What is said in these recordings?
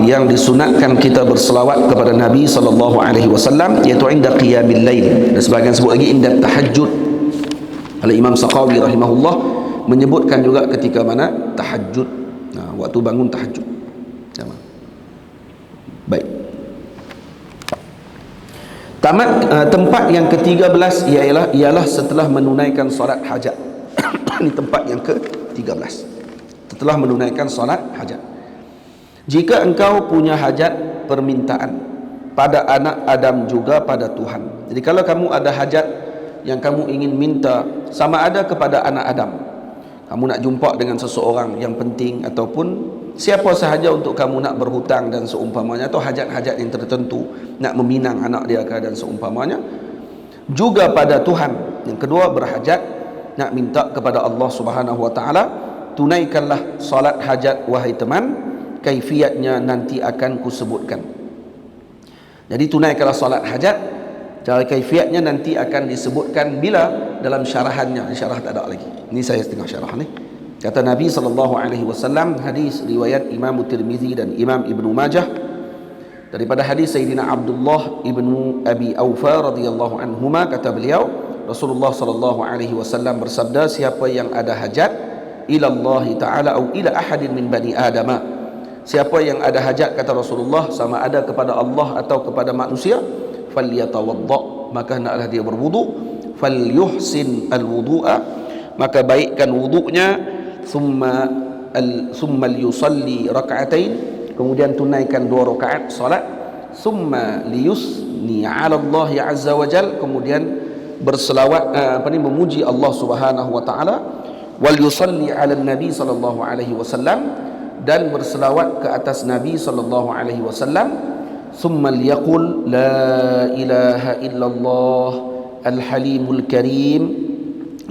yang disunatkan kita berselawat kepada Nabi sallallahu alaihi wasallam, iaitu inda qiyamil lail, dan sebahagian sebut lagi inda tahajud. Oleh Imam Saqawi rahimahullah menyebutkan juga ketika mana tahajud, waktu bangun tahajud. Baik. Tempat yang ke-13 ialah setelah menunaikan solat hajat. Ini tempat yang ke-13. Setelah menunaikan solat hajat. Jika engkau punya hajat permintaan pada anak Adam juga pada Tuhan. Jadi kalau kamu ada hajat yang kamu ingin minta, sama ada kepada anak Adam, kamu nak jumpa dengan seseorang yang penting, ataupun siapa sahaja untuk kamu nak berhutang dan seumpamanya, atau hajat-hajat yang tertentu, nak meminang anak dia dan seumpamanya, juga pada Tuhan. Yang kedua, berhajat nak minta kepada Allah Subhanahu wa taala, tunaikanlah salat hajat wahai teman, kaifiatnya nanti akan kusebutkan. Jadi tunaikanlah salat hajat, cara kaifiatnya nanti akan disebutkan bila dalam syarahannya. Syarah tak ada lagi. Ini saya setengah syarah ni. Kata Nabi sallallahu alaihi wasallam, hadis riwayat Imam Tirmizi dan Imam Ibnu Majah, daripada hadis Sayyidina Abdullah ibnu Abi Aufa radhiyallahu anhuma, kata beliau, Rasulullah sallallahu alaihi wasallam bersabda, siapa yang ada hajat ila Allah taala atau ila ahadin min bani Adam, siapa yang ada hajat, kata Rasulullah, sama ada kepada Allah atau kepada manusia, falyatawadda, maka hendaklah dia berwudu, falyuhsin alwudu'a, maka baikkan wudunya, thumma liyusalli raka'atain, kemudian tunaikan 2 rakaat salat, thumma liyusni 'ala Allah azza wa jal, kemudian berselawat memuji Allah Subhanahu wa taala, wal yusalli 'ala nabi sallallahu alaihi wasallam, dan berselawat ke atas Nabi sallallahu alaihi wasallam, thumma liyaqul la ilaha illallah al-halimul karim,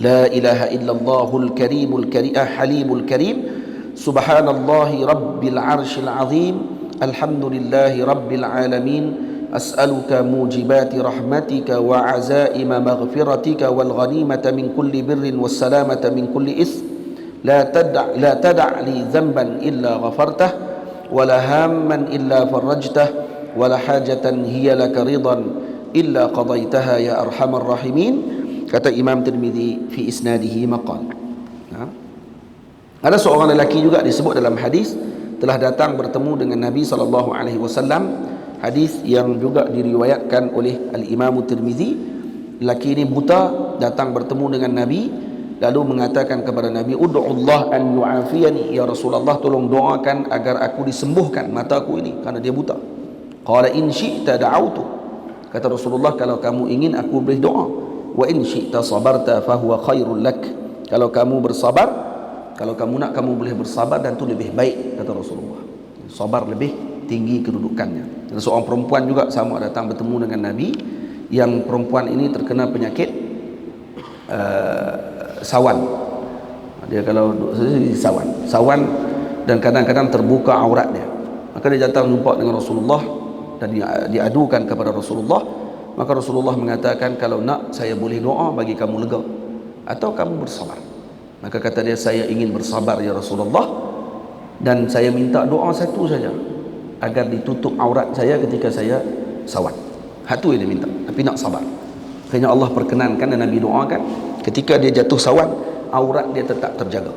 la ilaha illallahul karimul karim halimul karim, subhanallahi rabbil arshil azim, alhamdulillahi rabbil alamin, as'aluka mujibati rahmatika wa azaima maghfiratika wal ghanimata min kulli birrin was salamata min kulli ism, la tada' li dhanban illa ghafartah, wa la hamman illa farajtah, wa la hajatan hiya laka ridan illa qadaitaha ya arhamar rahimin. Kata Imam Tirmizi fi isnadihi maqal. Ada seorang lelaki juga disebut dalam hadis telah datang bertemu dengan Nabi sallallahu alaihi wasallam. Hadis yang juga diriwayatkan oleh Al-Imam Tirmizi. Lelaki ini buta, datang bertemu dengan Nabi, lalu mengatakan kepada Nabi, ud'ullah an yu'afiyani, ya Rasulullah, tolong doakan agar aku disembuhkan mata aku ini karena dia buta. Qala in syi'ta da'autu, kata Rasulullah, kalau kamu ingin aku beri doa. Wa in syi'ta sabarta fahuwa khairul lak, kalau kamu bersabar, kalau kamu nak, kamu boleh bersabar dan itu lebih baik, kata Rasulullah. Sabar lebih tinggi kedudukannya. Ada seorang perempuan juga sama datang bertemu dengan Nabi, yang perempuan ini terkena penyakit sawan. Dia kalau sawan dan kadang-kadang terbuka aurat dia. Maka dia datang jumpa dengan Rasulullah dan diadukan kepada Rasulullah. Maka Rasulullah mengatakan, kalau nak, saya boleh doa bagi kamu lega, atau kamu bersabar. Maka kata dia, saya ingin bersabar ya Rasulullah, dan saya minta doa satu saja, agar ditutup aurat saya ketika saya sawan. Satu yang dia minta, tapi nak sabar. Akhirnya Allah perkenankan dan Nabi doakan, ketika dia jatuh sawan, aurat dia tetap terjaga,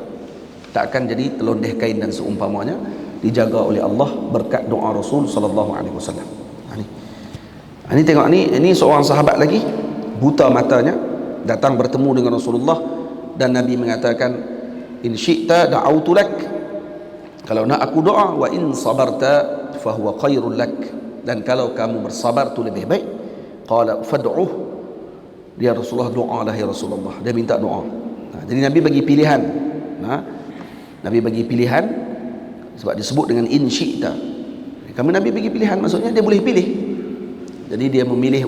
tak akan jadi telondeh kain dan seumpamanya, dijaga oleh Allah berkat doa Rasul sallallahu alaihi wasallam. Ini tengok, ini seorang sahabat lagi, buta matanya, datang bertemu dengan Rasulullah, dan Nabi mengatakan, in syi'ta da'autu lak, kalau nak aku doa, wa in sabarta fahuwa khairul lak, dan kalau kamu bersabar itu lebih baik. Qala fad'uh, dia Rasulullah, doalah ya Rasulullah, dia minta doa. Jadi Nabi bagi pilihan. Nabi bagi pilihan sebab disebut dengan in syi'ta. Kami Nabi bagi pilihan, maksudnya dia boleh pilih. Jadi dia memilih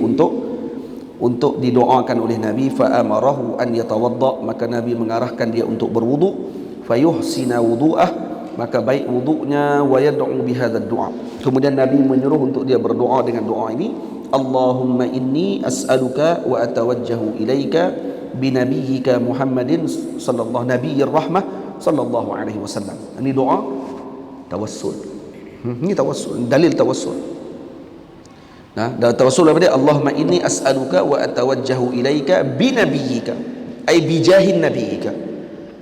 untuk didoakan oleh Nabi. Fa amarahu an yatawadda, maka Nabi mengarahkan dia untuk berwudu. Fayuhsina wudu'ah, maka baik wudu'nya. Wa yad'u bihadzal du'a, kemudian Nabi menyuruh untuk dia berdoa dengan doa ini, Allahumma inni as'aluka wa atawajjahu ilaika binabiyyika Muhammadin sallallahu nabiyyir rahmah sallallahu alaihi wasallam. Ini doa tawassul. Ini tawassul, dalil tawassul. Nah, tawassul apa dia? Allahumma inni as'aluka wa atawajjahu ilaika binabiyyika, ay bijahin nabiyyika,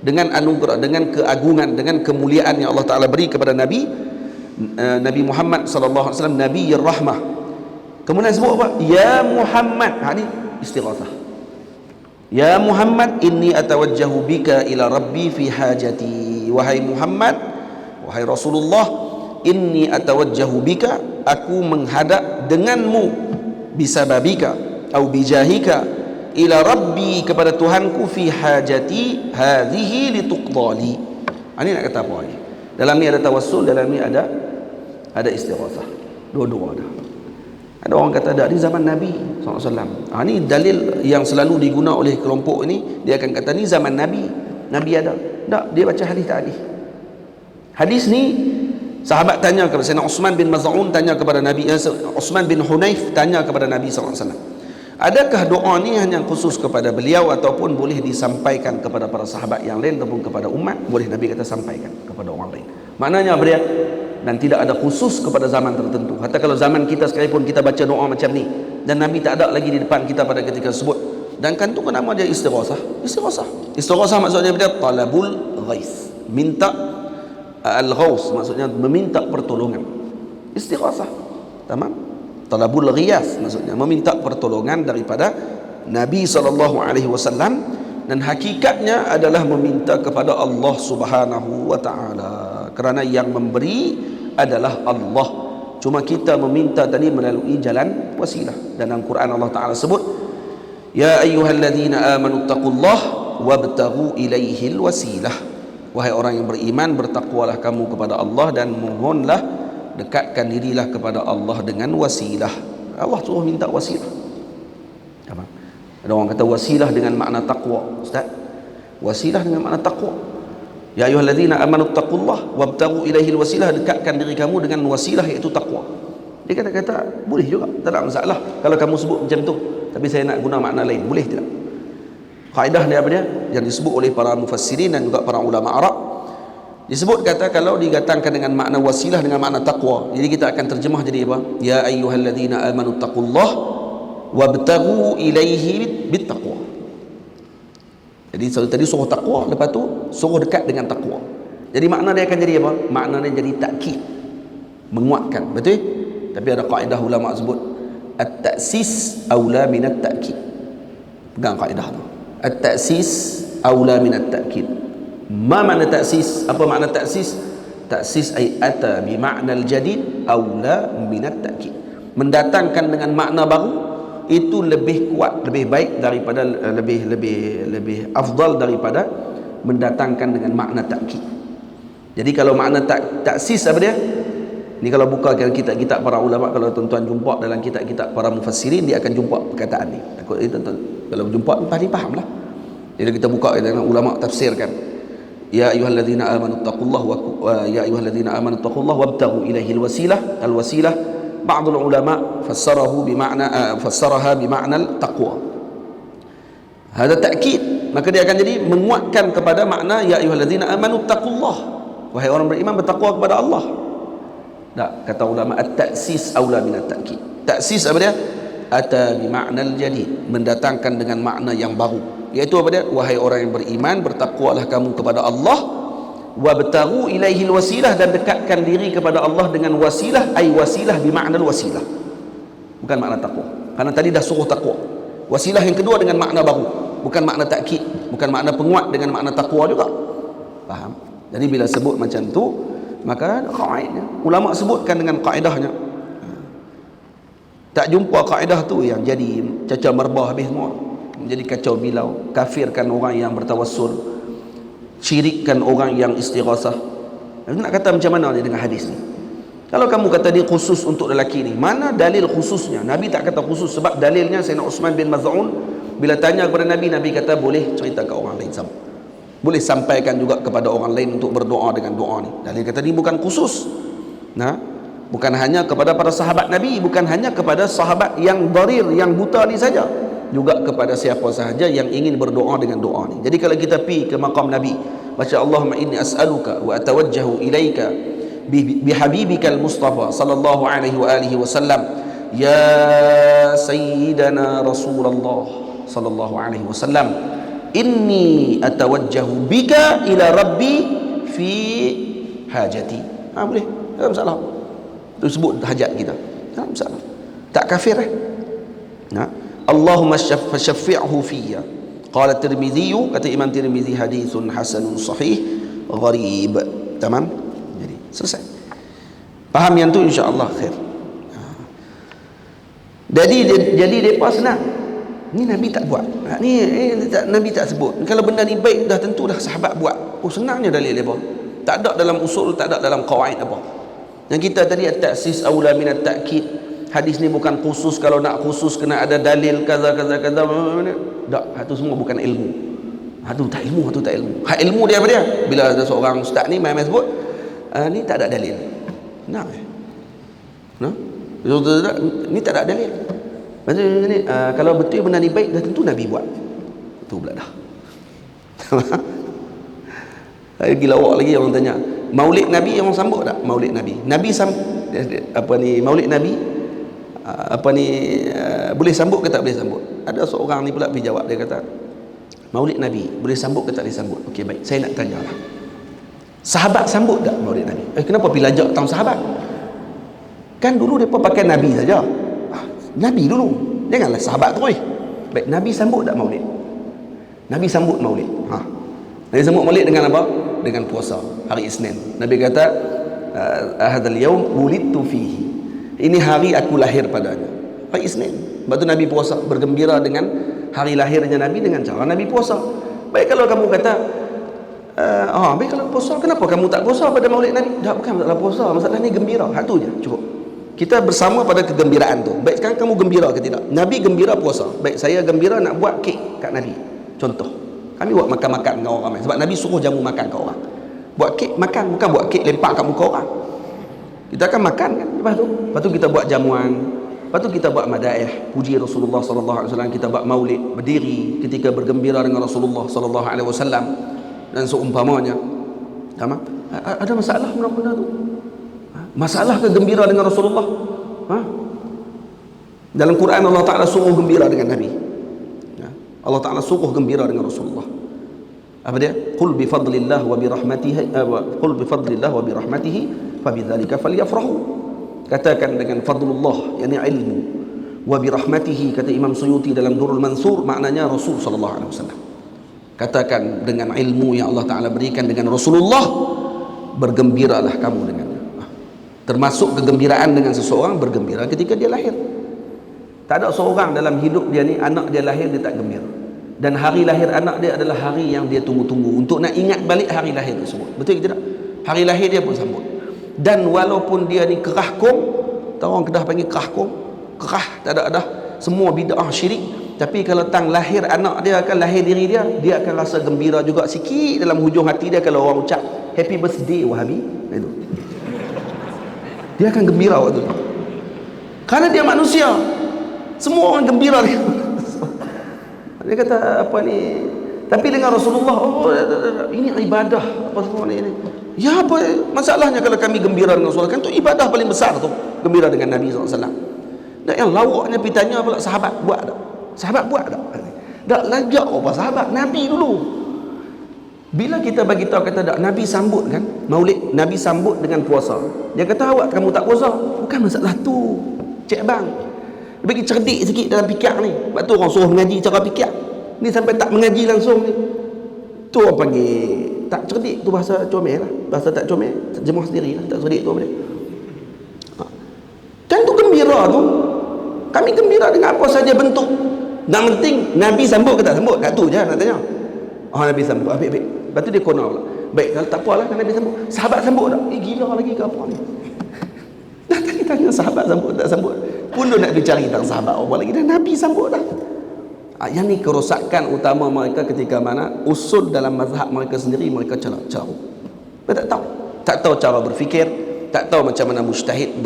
dengan anugerah, dengan keagungan, dengan kemuliaan yang Allah Ta'ala beri kepada Nabi Muhammad sallallahu alaihi wasallam, Nabiyur Rahmah. Kemudian sebut apa? Ya Muhammad. Ini istighatsah. Ya Muhammad inni atawajjahu bika ila rabbi fi hajati. Wahai Muhammad, wahai Rasulullah, inni atawajjahu bika, aku menghadap denganmu, bisababika atau bijahika, ila rabbi, kepada Tuhanku, fi hajati hadhihi lituqdali. Ini nak kata apa ni? Dalam ni ada tawassul, dalam ni ada istighatsah. Dua-dua ada. Ada orang kata ada di zaman Nabi SAW. Ini dalil yang selalu diguna oleh kelompok ini. Dia akan kata ni zaman Nabi. Nabi ada. Tak, dia baca hadis tadi. Hadis ni sahabat tanya kepada Sayyidina Uthman bin Maz'un, tanya kepada Nabi, Uthman bin Hunayf tanya kepada Nabi SAW, adakah doa ni hanya khusus kepada beliau ataupun boleh disampaikan kepada para sahabat yang lain ataupun kepada umat? Boleh, Nabi kata sampaikan kepada orang lain. Maknanya beliau, dan tidak ada khusus kepada zaman tertentu. Hatta kalau zaman kita sekalipun kita baca doa macam ni dan Nabi tak ada lagi di depan kita pada ketika tersebut, dan kan tu nama dia istighatsah. Istighatsah maksudnya dia talabul ghais, minta al-ghaus, maksudnya meminta pertolongan. Istighatsah, tamam. Talabul ghiyas maksudnya meminta pertolongan daripada Nabi SAW, dan hakikatnya adalah meminta kepada Allah Subhanahu wa taala, kerana yang memberi adalah Allah. Cuma kita meminta tadi melalui jalan wasilah. Dan dalam Quran Allah Taala sebut, ya ayyuhalladzina amanu taqullah wabtaghu ilaihil wasilah. Wahai orang yang beriman, bertakwalah kamu kepada Allah dan mohonlah, dekatkan dirilah kepada Allah dengan wasilah. Allah suruh minta wasilah. Apa? Ada orang kata wasilah dengan makna taqwa. Ustaz, wasilah dengan makna taqwa. Ya ayyuhalladzina amanu taqullah wabtaghu ilaihil wasilah, dekatkan diri kamu dengan wasilah, iaitu taqwa. Dia kata boleh juga, tak ada masalah kalau kamu sebut macam tu, tapi saya nak guna makna lain, boleh tidak? Kaedah dia apa dia? Yang disebut oleh para mufassirin dan juga para ulama Arab, disebut kata kalau digatangkan dengan makna wasilah dengan makna taqwa, jadi kita akan terjemah jadi apa? Ya ayyuhalladzina amanu taqullah wabtaghu ilaihi bittaqwa. Jadi tadi suruh takwa, lepas tu suruh dekat dengan takwa. Jadi makna dia akan jadi apa? Makna dia jadi takkid, menguatkan, betul? Tapi ada kaedah ulama sebut at-ta'sis aula min at-ta'kid. Pegang kaedah tu. At-ta'sis aula min at-ta'kid. Ma makna ta'sis? Apa makna ta'sis? Ta'sis ay ata bi makna al-jadid aula min at-ta'kid. Mendatangkan dengan makna baru itu lebih kuat, lebih baik daripada lebih afdal daripada mendatangkan dengan makna takkid. Jadi kalau makna taksis apa dia? Ni kalau buka kitab-kitab para ulama, kalau tuan-tuan jumpa dalam kitab-kitab para mufassirin, dia akan jumpa perkataan ni. Takut kalau jumpa pasti fahamlah. Jadi kita buka dengan ulama tafsirkan. Ya ayyuhalladzina amanu taqullah wa ya ayyuhalladzina amanu taqullah wabtaghu ilaihil wasilah. Al-wasilah ba'dul ulama fassaraha bimakna taqwa. Hada ta'kid, maka dia akan jadi menguatkan kepada makna ya ayyuhalladzina amanu taqullah, wahai orang beriman bertakwa kepada Allah. Tak, kata ulama at-ta'sis aula min at-ta'kid. Ta'sis apa dia? Ata bimakna al-jadid, mendatangkan dengan makna yang baru, iaitu apa dia? Wahai orang yang beriman, bertakwalah kamu kepada Allah, wabtaghu ilaihil wasilah, dan dekatkan diri kepada Allah dengan wasilah, ay wasilah bimakna wasilah, bukan makna taqwa, karena tadi dah suruh taqwa. Wasilah yang kedua dengan makna baru, bukan makna takkid, bukan makna penguat dengan makna taqwa juga. Faham? Jadi bila sebut macam tu, maka kaedah ulama sebutkan dengan kaedahnya. Tak jumpa kaedah tu yang jadi cacau merbah habis semua, menjadi kacau bilau, kafirkan orang yang bertawassul, syirikkan orang yang istighatsah. Nak kata macam mana dia dengan hadis ni? Kalau kamu kata dia khusus untuk lelaki ni, mana dalil khususnya? Nabi tak kata khusus, sebab dalilnya Sayyidina Uthman bin Maz'un bila tanya kepada Nabi, Nabi kata boleh cerita ke orang lain sama. Boleh sampaikan juga kepada orang lain untuk berdoa dengan doa ni. Dalil kata ni bukan khusus. Nah, bukan hanya kepada para sahabat Nabi, bukan hanya kepada sahabat yang dharir, yang buta ni saja, juga kepada siapa sahaja yang ingin berdoa dengan doa ni. Jadi kalau kita pergi ke maqam Nabi, baca Allahumma inni as'aluka wa atawajjahu ilaika bihabibikal Mustafa sallallahu alaihi wa alihi wasallam, ya sayyidana Rasulullah sallallahu alaihi wasallam, inni atawajjahu bika ila rabbi fi hajati. Boleh, tak ada masalah. Itu sebut hajat kita, tak ada masalah, tak kafir Allahumma syaffi'hu fiyya. Qala Tirmidzi, kata Imam Tirmidzi, hadithun hasanun sahih gharib. Tamam, jadi selesai. Faham yang tu, insya-Allah khair. Jadi depa senang. Ni Nabi tak buat. Ni Nabi tak sebut. Kalau benda ni baik dah tentu dah sahabat buat. Senangnya dalil depa. Tak ada dalam usul, tak ada dalam qawaid apa. Yang kita tadi at-ta'sis aula min at-ta'kid. Hadis ni bukan khusus, kalau nak khusus kena ada dalil kaza. Tak, itu semua bukan ilmu. Itu tak ilmu, itu tak ilmu. Hak ilmu dia apa dia? Bila ada seorang ustaz ni mai sebut, ni tak ada dalil. Ni tak ada dalil. Maksudnya ni, kalau betul benda ni baik dah tentu Nabi buat. Itu pula dah. Lagi lawak lagi orang tanya, Maulid Nabi orang sambut tak? Maulid Nabi. Maulid Nabi boleh sambut ke tak boleh sambut? Ada seorang ni pula pergi jawab, dia kata Maulid Nabi boleh sambut ke tak boleh sambut? Okey, baik, saya nak tanya lah, sahabat sambut tak Maulid Nabi? Kenapa pergi lajak tentang sahabat? Kan dulu mereka pakai Nabi saja. Nabi dulu, janganlah sahabat terus. Baik, Nabi sambut tak Maulid? Nabi sambut Maulid. Nabi sambut Maulid dengan apa? Dengan puasa hari Isnin. Nabi kata hadzal yaum wulidtu fihi, ini hari aku lahir padanya, hari Isnin. Sebab tu Nabi puasa, bergembira dengan hari lahirnya Nabi dengan cara Nabi puasa. Baik, kalau kamu kata baik, kalau puasa, kenapa kamu tak puasa pada Maulid Nabi? Tak, bukan masalah puasa, masalah ni gembira. Hak tu je, cukup. Kita bersama pada kegembiraan tu. Baik, sekarang kamu gembira ke tidak? Nabi gembira puasa. Baik, saya gembira nak buat kek kat Nabi. Contoh, kami buat makan-makan dengan orang ramai. Sebab Nabi suruh jamu makan ke orang. Buat kek makan, bukan buat kek lempar kat muka orang. Kita akan makan kan, lepas tu kita buat jamuan, lepas tu kita buat madaih, puji Rasulullah sallallahu alaihi wasallam, kita buat maulid, berdiri ketika bergembira dengan Rasulullah sallallahu alaihi wasallam dan seumpamanya. Tamam? Ada masalah benda tu? Masalah ke gembira dengan Rasulullah? Dalam Quran Allah Taala suruh gembira dengan Nabi. Allah Taala suruh gembira dengan Rasulullah. Apa dia? Qul bi fadlillah wa bi rahmatihi qul bi fadlillah wa bi rahmatihi fabidzalika falyafrahu. Katakan dengan fadlullah, yakni ilmu, wa bi rahmatihi, kata Imam Suyuti dalam Durrul Mansur, maknanya Rasul sallallahu alaihi wasallam. Katakan dengan ilmu yang Allah Taala berikan dengan Rasulullah, bergembiralah kamu dengannya. Termasuk kegembiraan dengan seseorang, bergembira ketika dia lahir. Tak ada seorang dalam hidup dia ni, anak dia lahir dia tak gembira. Dan hari lahir anak dia adalah hari yang dia tunggu-tunggu untuk nak ingat balik hari lahir tersebut. Betul ke tidak? Hari lahir dia pun sambut. Dan walaupun dia ni kerah kong, tahu orang Kedah panggil kerah kong, kerah tak ada dah, semua bid'ah syirik, tapi kalau tang lahir anak dia, akan lahir diri dia, dia akan rasa gembira juga sikit dalam hujung hati dia kalau orang ucap happy birthday Wahabi, itu dia akan gembira waktu tu. Kerana dia manusia, semua orang gembira dia. Dia kata apa ni, tapi dengan Rasulullah, ini ibadah apa semua ni. Ya, apa masalahnya kalau kami gembira dengan Rasulullah? Kan tu ibadah paling besar tu, gembira dengan Nabi SAW. Dan yang lawaknya pitanya pula, sahabat buat tak? Sahabat buat tak? Tak lajak apa sahabat, Nabi dulu. Bila kita bagi tahu kata tak, Nabi sambut kan Maulid, Nabi sambut dengan puasa. Dia kata awak kamu tak puasa, bukan masalah tu, cik bang. Dia bagi cerdik sikit dalam fikir ni. Sebab tu orang suruh mengaji cara fikir. Ni sampai tak mengaji langsung ni, tu orang panggil tak cerdik. Tu bahasa comel lah, bahasa tak comel terjemah sendiri lah, tak cerdik tu apa dia. Kan tu gembira tu, kami gembira dengan apa saja bentuk. Yang penting Nabi sambut ke tak sambut, kat tu je nak tanya. Nabi sambut, baik. Lepas tu dia kono pula, baik, kalau tak apalah kan Nabi sambut. Sahabat sambut tak? Gila lagi ke apa ni. Dah tanya sahabat sambut tak sambut pun dia nak cari tentang sahabat apa lagi, dan Nabi sambut dah. Yang ni kerosakan utama mereka ketika mana usul dalam mazhab mereka sendiri, mereka cara mereka tak tahu cara berfikir, tak tahu macam mana mujtahid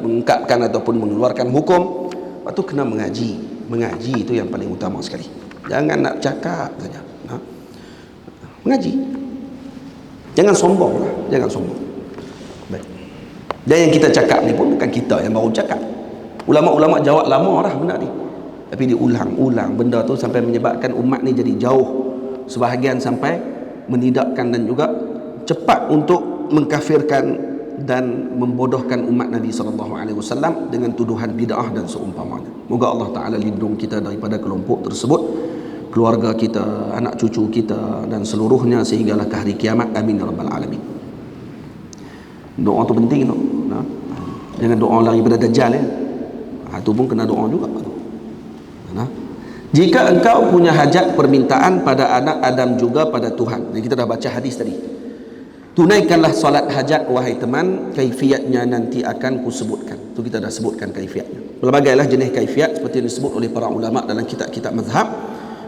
mengungkapkan ataupun mengeluarkan hukum. Waktu kena mengaji itu yang paling utama sekali. Jangan nak cakap saja, mengaji. Jangan sombong lah, jangan sombong. Dan yang kita cakap ni pun bukan kita yang baru cakap. Ulama-ulama jawab lama dah benda ni, tapi diulang-ulang benda tu sampai menyebabkan umat ni jadi jauh, sebahagian sampai menidakkan dan juga cepat untuk mengkafirkan dan membodohkan umat Nabi SAW dengan tuduhan bid'ah dan seumpamanya. Moga Allah Ta'ala lindung kita daripada kelompok tersebut, keluarga kita, anak cucu kita dan seluruhnya sehinggalah ke hari kiamat. Amin ya rabbal alamin. Doa tu penting tu. Jangan doa lari pada Dajjal ya. Itu pun kena doa juga. Jika engkau punya hajat permintaan pada anak Adam juga pada Tuhan. Jadi kita dah baca hadis tadi. Tunaikanlah solat hajat wahai teman, kaifiatnya nanti akan kusebutkan. Itu kita dah sebutkan kaifiatnya. Pelbagailah jenis kaifiat seperti yang disebut oleh para ulama dalam kitab-kitab mazhab.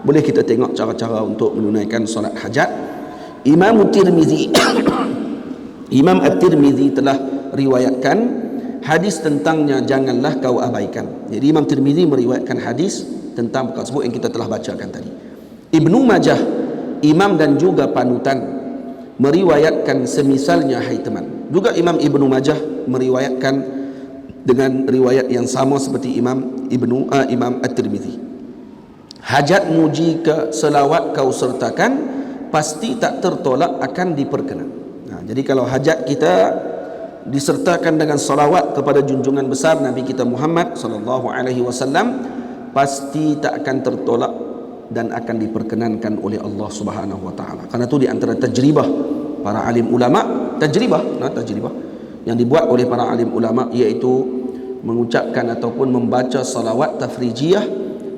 Boleh kita tengok cara-cara untuk menunaikan solat hajat. Imam Tirmizi Imam At-Tirmizi telah riwayatkan hadis tentangnya, janganlah kau abaikan. Jadi Imam Tirmizi meriwayatkan hadis tentang perkara tersebut yang kita telah bacakan tadi. Ibnu Majah, imam dan juga panutan, meriwayatkan semisalnya hai teman. Juga Imam Ibnu Majah meriwayatkan dengan riwayat yang sama seperti Imam At-Tirmizi. Hajatmu jika selawat kau sertakan, pasti tak tertolak akan diperkenan. Jadi kalau hajat kita disertakan dengan salawat kepada junjungan besar Nabi kita Muhammad sallallahu alaihi wasallam, pasti tak akan tertolak dan akan diperkenankan oleh Allah Subhanahu wa taala. Karena itu di antara tajribah para alim ulama, tajribah yang dibuat oleh para alim ulama, iaitu mengucapkan ataupun membaca salawat tafrijiyah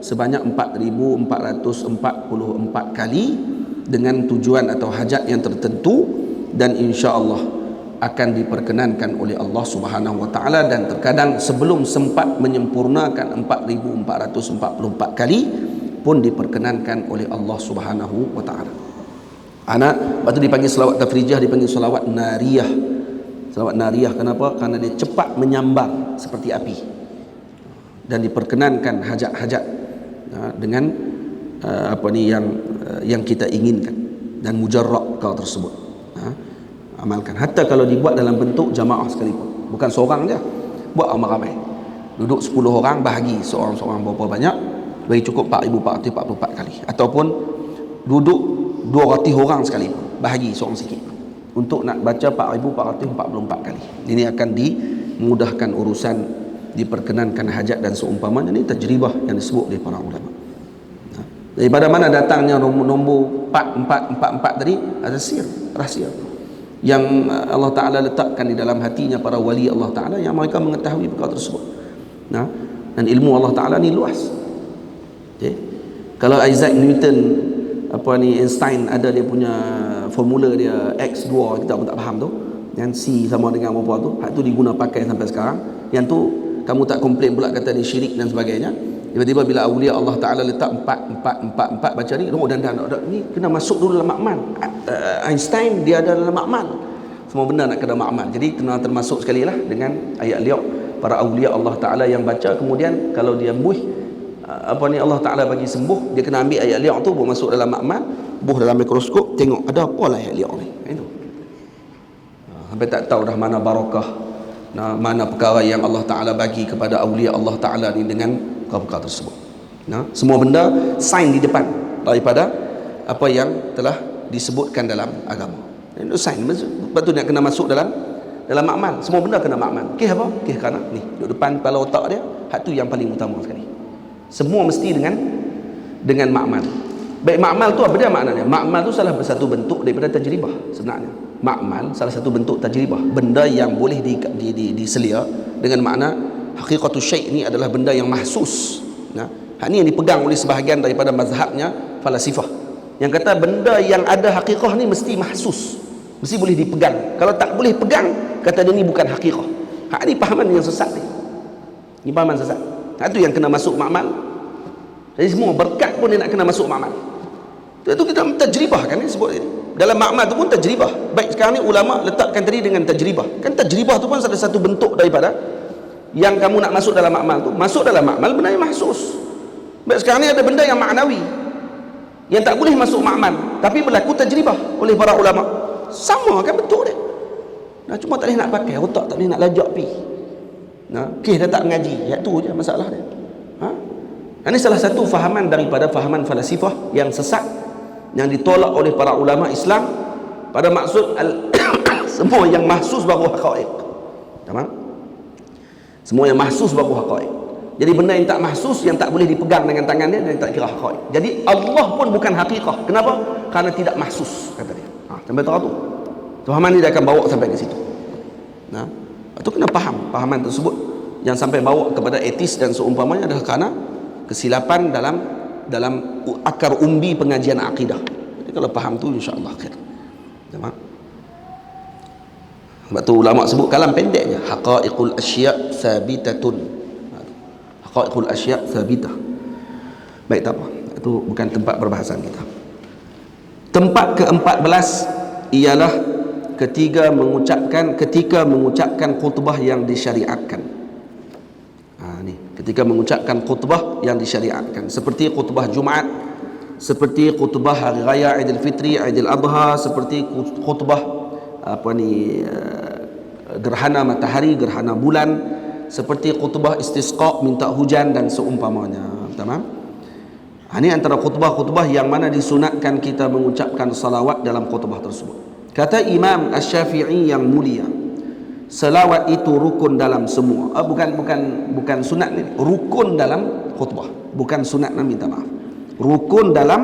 sebanyak 4,444 kali dengan tujuan atau hajat yang tertentu, dan insya-Allah akan diperkenankan oleh Allah Subhanahu wa taala. Dan terkadang sebelum sempat menyempurnakan 4,444 kali pun diperkenankan oleh Allah Subhanahu wa taala. Lepas tu dipanggil selawat tafrijah, dipanggil selawat nariyah. Selawat nariyah kenapa? Kerana dia cepat menyambar seperti api, dan diperkenankan hajat-hajat dengan yang kita inginkan, dan mujarrab kau tersebut. Amalkan. Hatta kalau dibuat dalam bentuk jamaah sekalipun, bukan seorang je, buat ramai-ramai, duduk 10 orang, bahagi seorang-seorang berapa banyak, bagi cukup 4,444 kali, ataupun duduk 200 orang sekalipun, bahagi seorang sikit, untuk nak baca 4,444 kali. Ini akan dimudahkan urusan diperkenankan hajat dan seumpamanya. Ini tajribah yang disebut oleh para ulama. Daripada mana datangnya nombor 4444 tadi? Ada sir, rahsia yang Allah Ta'ala letakkan di dalam hatinya para wali Allah Ta'ala, yang mereka mengetahui perkara tersebut. Dan ilmu Allah Ta'ala ni luas. Okay. Kalau Isaac Newton, Einstein ada dia punya formula dia X2, kita pun tak faham tu, yang C sama dengan apa tu, hak tu diguna pakai sampai sekarang. Yang tu kamu tak komplain pula kata dia syirik dan sebagainya. Tiba-tiba bila awliya Allah Ta'ala letak 4,444 baca ni, ni kena masuk dulu dalam makmal. Einstein dia ada dalam makmal. Semua benda nak kena makmal. Jadi kena termasuk sekali lah dengan ayat liaq para awliya Allah Ta'ala yang baca. Kemudian kalau dia Allah Ta'ala bagi sembuh, dia kena ambil ayat liaq tu, buat masuk dalam makmal, buh dalam mikroskop, tengok ada apa lah ayat liaq ni. Itu sampai tak tahu dah mana barakah, mana perkara yang Allah Ta'ala bagi kepada awliya Allah Ta'ala ni dengan perkara tersebut. Semua benda sign di depan daripada apa yang telah disebutkan dalam agama. Itu sign. Lepas tu nak kena masuk dalam makmal. Semua benda kena makmal. Apa? Kerana ni duduk depan kepala otak dia, hak tu yang paling utama sekali. Semua mesti dengan makmal. Baik, makmal tu apa dia maknanya? Makmal tu salah satu bentuk daripada tajribah sebenarnya. Makmal salah satu bentuk tajribah. Benda yang boleh diselia dengan makna hakikatus syai' ni adalah benda yang mahsus. Hak ni yang dipegang oleh sebahagian daripada mazhabnya falasifah, yang kata benda yang ada hakikah ni mesti mahsus, mesti boleh dipegang. Kalau tak boleh pegang, kata dia ni bukan hakikah. Hak ni pahaman yang sesat ni. Ni pahaman sesat. Hak tu yang kena masuk makmal. Jadi semua berkat pun dia nak kena masuk makmal. Itu kita tajribah kan, ni sebut ini. Dalam makmal tu pun tajribah. Baik, sekarang ni ulama letakkan tadi dengan tajribah. Kan tajribah tu pun salah satu bentuk daripada yang kamu nak masuk dalam makmal tu. Masuk dalam makmal benda yang mahsus. Baik, sekarang ni ada benda yang maknawi yang tak boleh masuk makmal, tapi berlaku tajribah oleh para ulama. Sama kan bentuk dia. Nah, cuma tak boleh nak pakai otak, tak boleh nak lajak pi. Nah, kes dah tak mengaji, ya tu je masalah dia. Ha? Ini salah satu fahaman daripada fahaman falasifah yang sesat, yang ditolak oleh para ulama Islam pada maksud semua yang mahsus baru haqaiq. Tamam? Semua yang mahsus baru haqaiq. Jadi benda yang tak mahsus, yang tak boleh dipegang dengan tangan dia, tak kira haqaiq. Jadi Allah pun bukan hakikah. Kenapa? Karena tidak mahsus, kata dia. Sampai tahu tu. Fahaman ni dia akan bawa sampai ke situ. Nah, itu kena faham fahaman tersebut yang sampai bawa kepada etis dan seumpamanya adalah kerana kesilapan dalam akar umbi pengajian akidah. Jadi kalau faham tu insya-Allah khair. Tamam. Sebab tu ulama sebut kalam pendeknya haqaiqul asya' sabitatun. Haqaiqul asya' sabitah. Baik, tak apa. Itu bukan tempat perbahasan kita. Tempat ke-14 ialah ketika mengucapkan khutbah yang disyariatkan. Ketika mengucapkan khutbah yang disyariatkan, seperti khutbah Jumaat, seperti khutbah hari raya Aidilfitri, Aidil Adha, seperti khutbah gerhana matahari, gerhana bulan, seperti khutbah istisqa, minta hujan dan seumpamanya. Tamam? Ini antara khutbah-khutbah yang mana disunatkan kita mengucapkan salawat dalam khutbah tersebut. Kata Imam Asy-Syafi'i yang mulia, selawat itu rukun dalam semua. Bukan sunat ni, rukun dalam khutbah, bukan sunat, minta maaf. Rukun dalam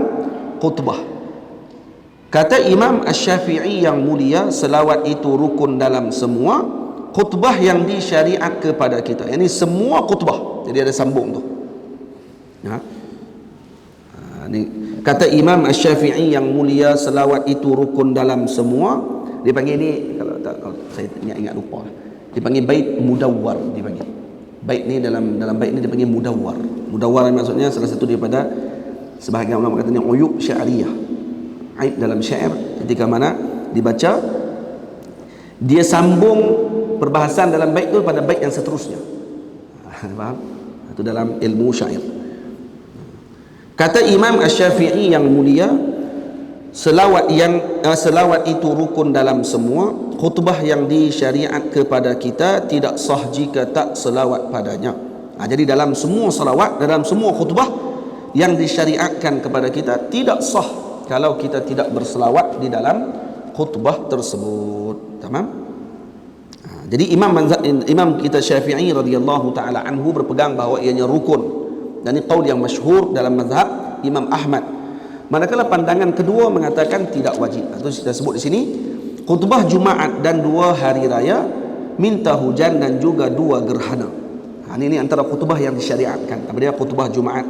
khutbah. Kata Imam Asy-Syafi'i yang mulia, selawat itu rukun dalam semua khutbah yang disyariat kepada kita. Ini semua khutbah. Jadi ada sambung tu. Ini kata Imam Asy-Syafi'i yang mulia, selawat itu rukun dalam semua. Dia panggil ni, kalau saya ingat lupa, dia panggil bait mudawwar. Dia panggil bait ni, dalam bait ni dia panggil mudawwar. Mudawwar maksudnya salah satu daripada, sebahagian ulama katanya, uyub syairiyah, aib dalam syair, ketika mana dibaca dia sambung perbahasan dalam bait tu pada bait yang seterusnya. Faham? Itu dalam ilmu syair. Kata Imam Asy-Syafi'i yang mulia, selawat itu rukun dalam semua khutbah yang disyariat kepada kita tidak sah jika tak selawat padanya. Jadi dalam semua salawat, dalam semua khutbah yang disyariatkan kepada kita tidak sah kalau kita tidak berselawat di dalam khutbah tersebut. Tamam? Jadi Imam kita Syafi'i radhiyallahu taala anhu berpegang bahawa ianya rukun, dan ini qaul yang masyhur dalam mazhab Imam Ahmad. Manakala pandangan kedua mengatakan tidak wajib. Itu kita sebut di sini, khutbah Jumaat dan 2 hari raya, minta hujan dan juga 2 gerhana. Ini antara khutbah yang disyariatkan. Apa dia? Khutbah Jumaat,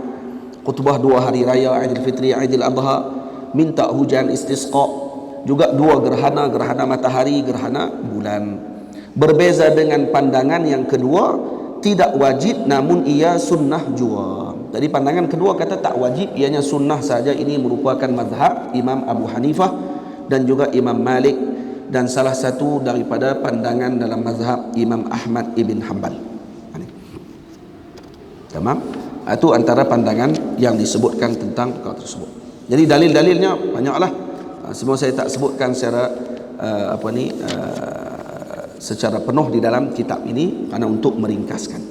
khutbah 2 hari raya, Aidilfitri, Aidil Adha, minta hujan, istisqa, juga 2 gerhana, gerhana matahari, gerhana bulan. Berbeza dengan pandangan yang kedua, tidak wajib namun ia sunnah jua. Jadi pandangan kedua kata tak wajib, ianya sunnah saja. Ini merupakan mazhab Imam Abu Hanifah dan juga Imam Malik, dan salah satu daripada pandangan dalam mazhab Imam Ahmad ibn Hanbal. Tamam? Itu antara pandangan yang disebutkan tentang perkara tersebut. Jadi dalil-dalilnya banyaklah. Semua saya tak sebutkan secara secara penuh di dalam kitab ini karena untuk meringkaskan.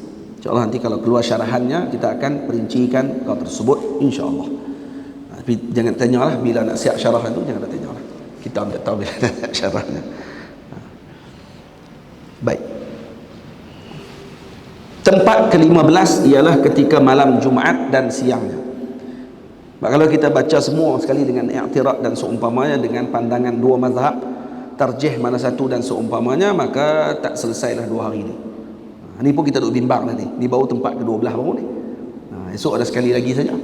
InsyaAllah nanti kalau keluar syarahannya kita akan perincikan perkara tersebut, insyaAllah. Tapi jangan tanyalah bila nak siap syarah itu, jangan tanyalah. Kita tak tahu bila nak siap syarahnya. Baik. Tempat ke-15 ialah ketika malam Jumaat dan siangnya. Kalau kita baca semua sekali dengan i'tirad dan seumpamanya, dengan pandangan 2 mazhab, tarjih mana satu dan seumpamanya, maka tak selesailah 2 hari ni. Ini pun kita duk bimbang nanti. Ni baru tempat ke-12 baru ni. Esok ada sekali lagi saja.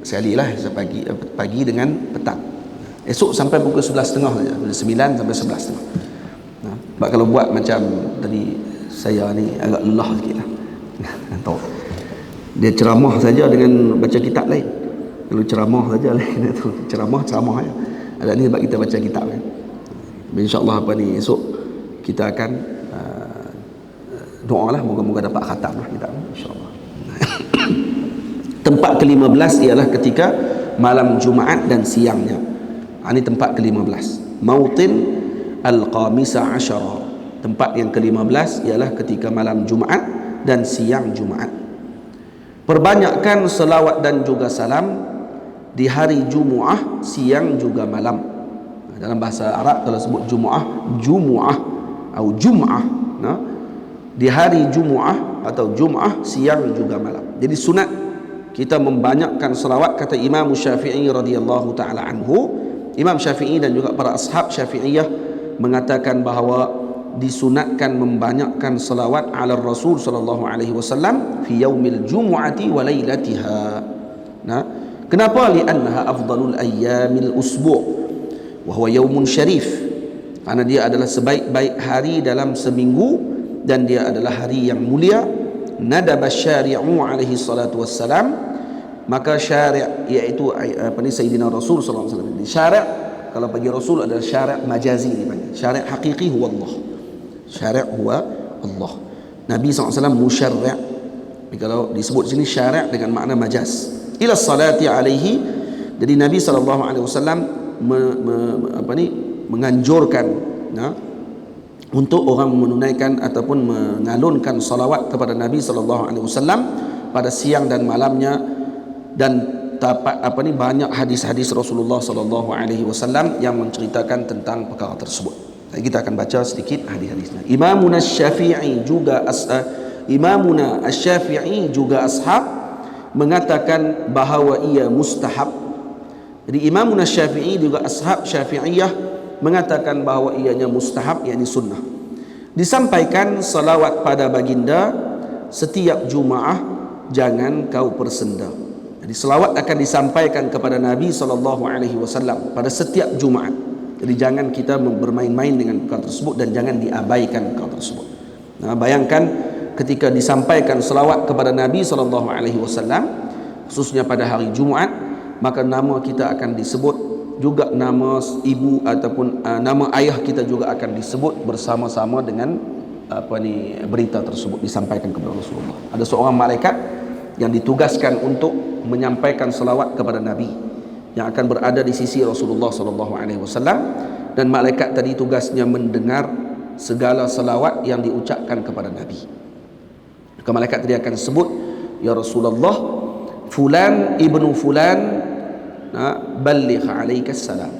Sekali lah, pagi dengan petang. Esok sampai pukul 11.30 saja. 9 sampai 11.30. Sebab kalau buat macam tadi, saya ni agak lelah sikit lah. Tahu. Dia ceramah saja dengan baca kitab lain. Kalau ceramah saja lain tu. Ceramah ya. Ada ni sebab kita baca kitab kan. InsyaAllah esok kita akan doalah moga-moga dapat khatam lah kita, insyaAllah. Tempat ke-15 ialah ketika malam Jumaat dan siangnya. Ini tempat ke-15. Mautin al-qamisa asyara. Tempat yang ke-15 ialah ketika malam Jumaat dan siang Jumaat. Perbanyakkan selawat dan juga salam di hari Jumu'ah, siang juga malam. Dalam bahasa Arab kalau sebut Jumu'ah, Jumu'ah atau Jum'ah, nah, di hari Jumu'ah atau Jum'ah, siang juga malam. Jadi sunat kita membanyakkan selawat, kata Imam Syafi'i radhiyallahu taala anhu. Imam Syafi'i dan juga para ashab Syafi'iyah mengatakan bahawa disunatkan membanyakkan selawat ala Rasul sallallahu alaihi wasallam fi yaumil jumu'ati wa lailatiha. Nah, kenapa? Li'annaha afdalul ayyamil usbu' wa huwa yaumun syarif. Karena dia adalah sebaik-baik hari dalam seminggu dan dia adalah hari yang mulia. Nadaba syari'u alaihi salatu wassalam, maka syari' iaitu Sayyidina Rasul sallallahu alaihi wasallam. Syari' kalau bagi Rasul adalah syari' majazi dipanggil. Syari' hakiki huwa Allah. Syari' huwa Allah. Nabi SAW musyarri'. Kalau disebut sini syari' dengan makna majaz. Ila salati alaihi. Jadi Nabi SAW menganjurkan, nah, untuk orang menunaikan ataupun mengalunkan salawat kepada Nabi SAW pada siang dan malamnya, dan banyak hadis-hadis Rasulullah SAW yang menceritakan tentang perkara tersebut. Kita akan baca sedikit hadis-hadisnya. Imamuna Asy-Syafi'i juga ashab mengatakan bahawa ia mustahab. Jadi Imamuna Asy-Syafi'i juga ashab Syafi'iyah mengatakan bahawa ianya mustahab, yakni sunnah. Disampaikan salawat pada baginda setiap Jumaah, jangan kau persenda. Jadi salawat akan disampaikan kepada Nabi SAW pada setiap Jumaat. Jadi jangan kita bermain-main dengan perkara tersebut dan jangan diabaikan perkara tersebut. Nah, bayangkan ketika disampaikan selawat kepada Nabi SAW, khususnya pada hari Jumaat, maka nama kita akan disebut, juga nama ibu ataupun nama ayah kita juga akan disebut bersama-sama dengan berita tersebut disampaikan kepada Rasulullah. Ada seorang malaikat yang ditugaskan untuk menyampaikan selawat kepada Nabi, yang akan berada di sisi Rasulullah SAW, dan malaikat tadi tugasnya mendengar segala selawat yang diucapkan kepada Nabi. Maka malaikat tadi akan sebut, ya Rasulullah, fulan ibnu fulan, balligh alaika salam.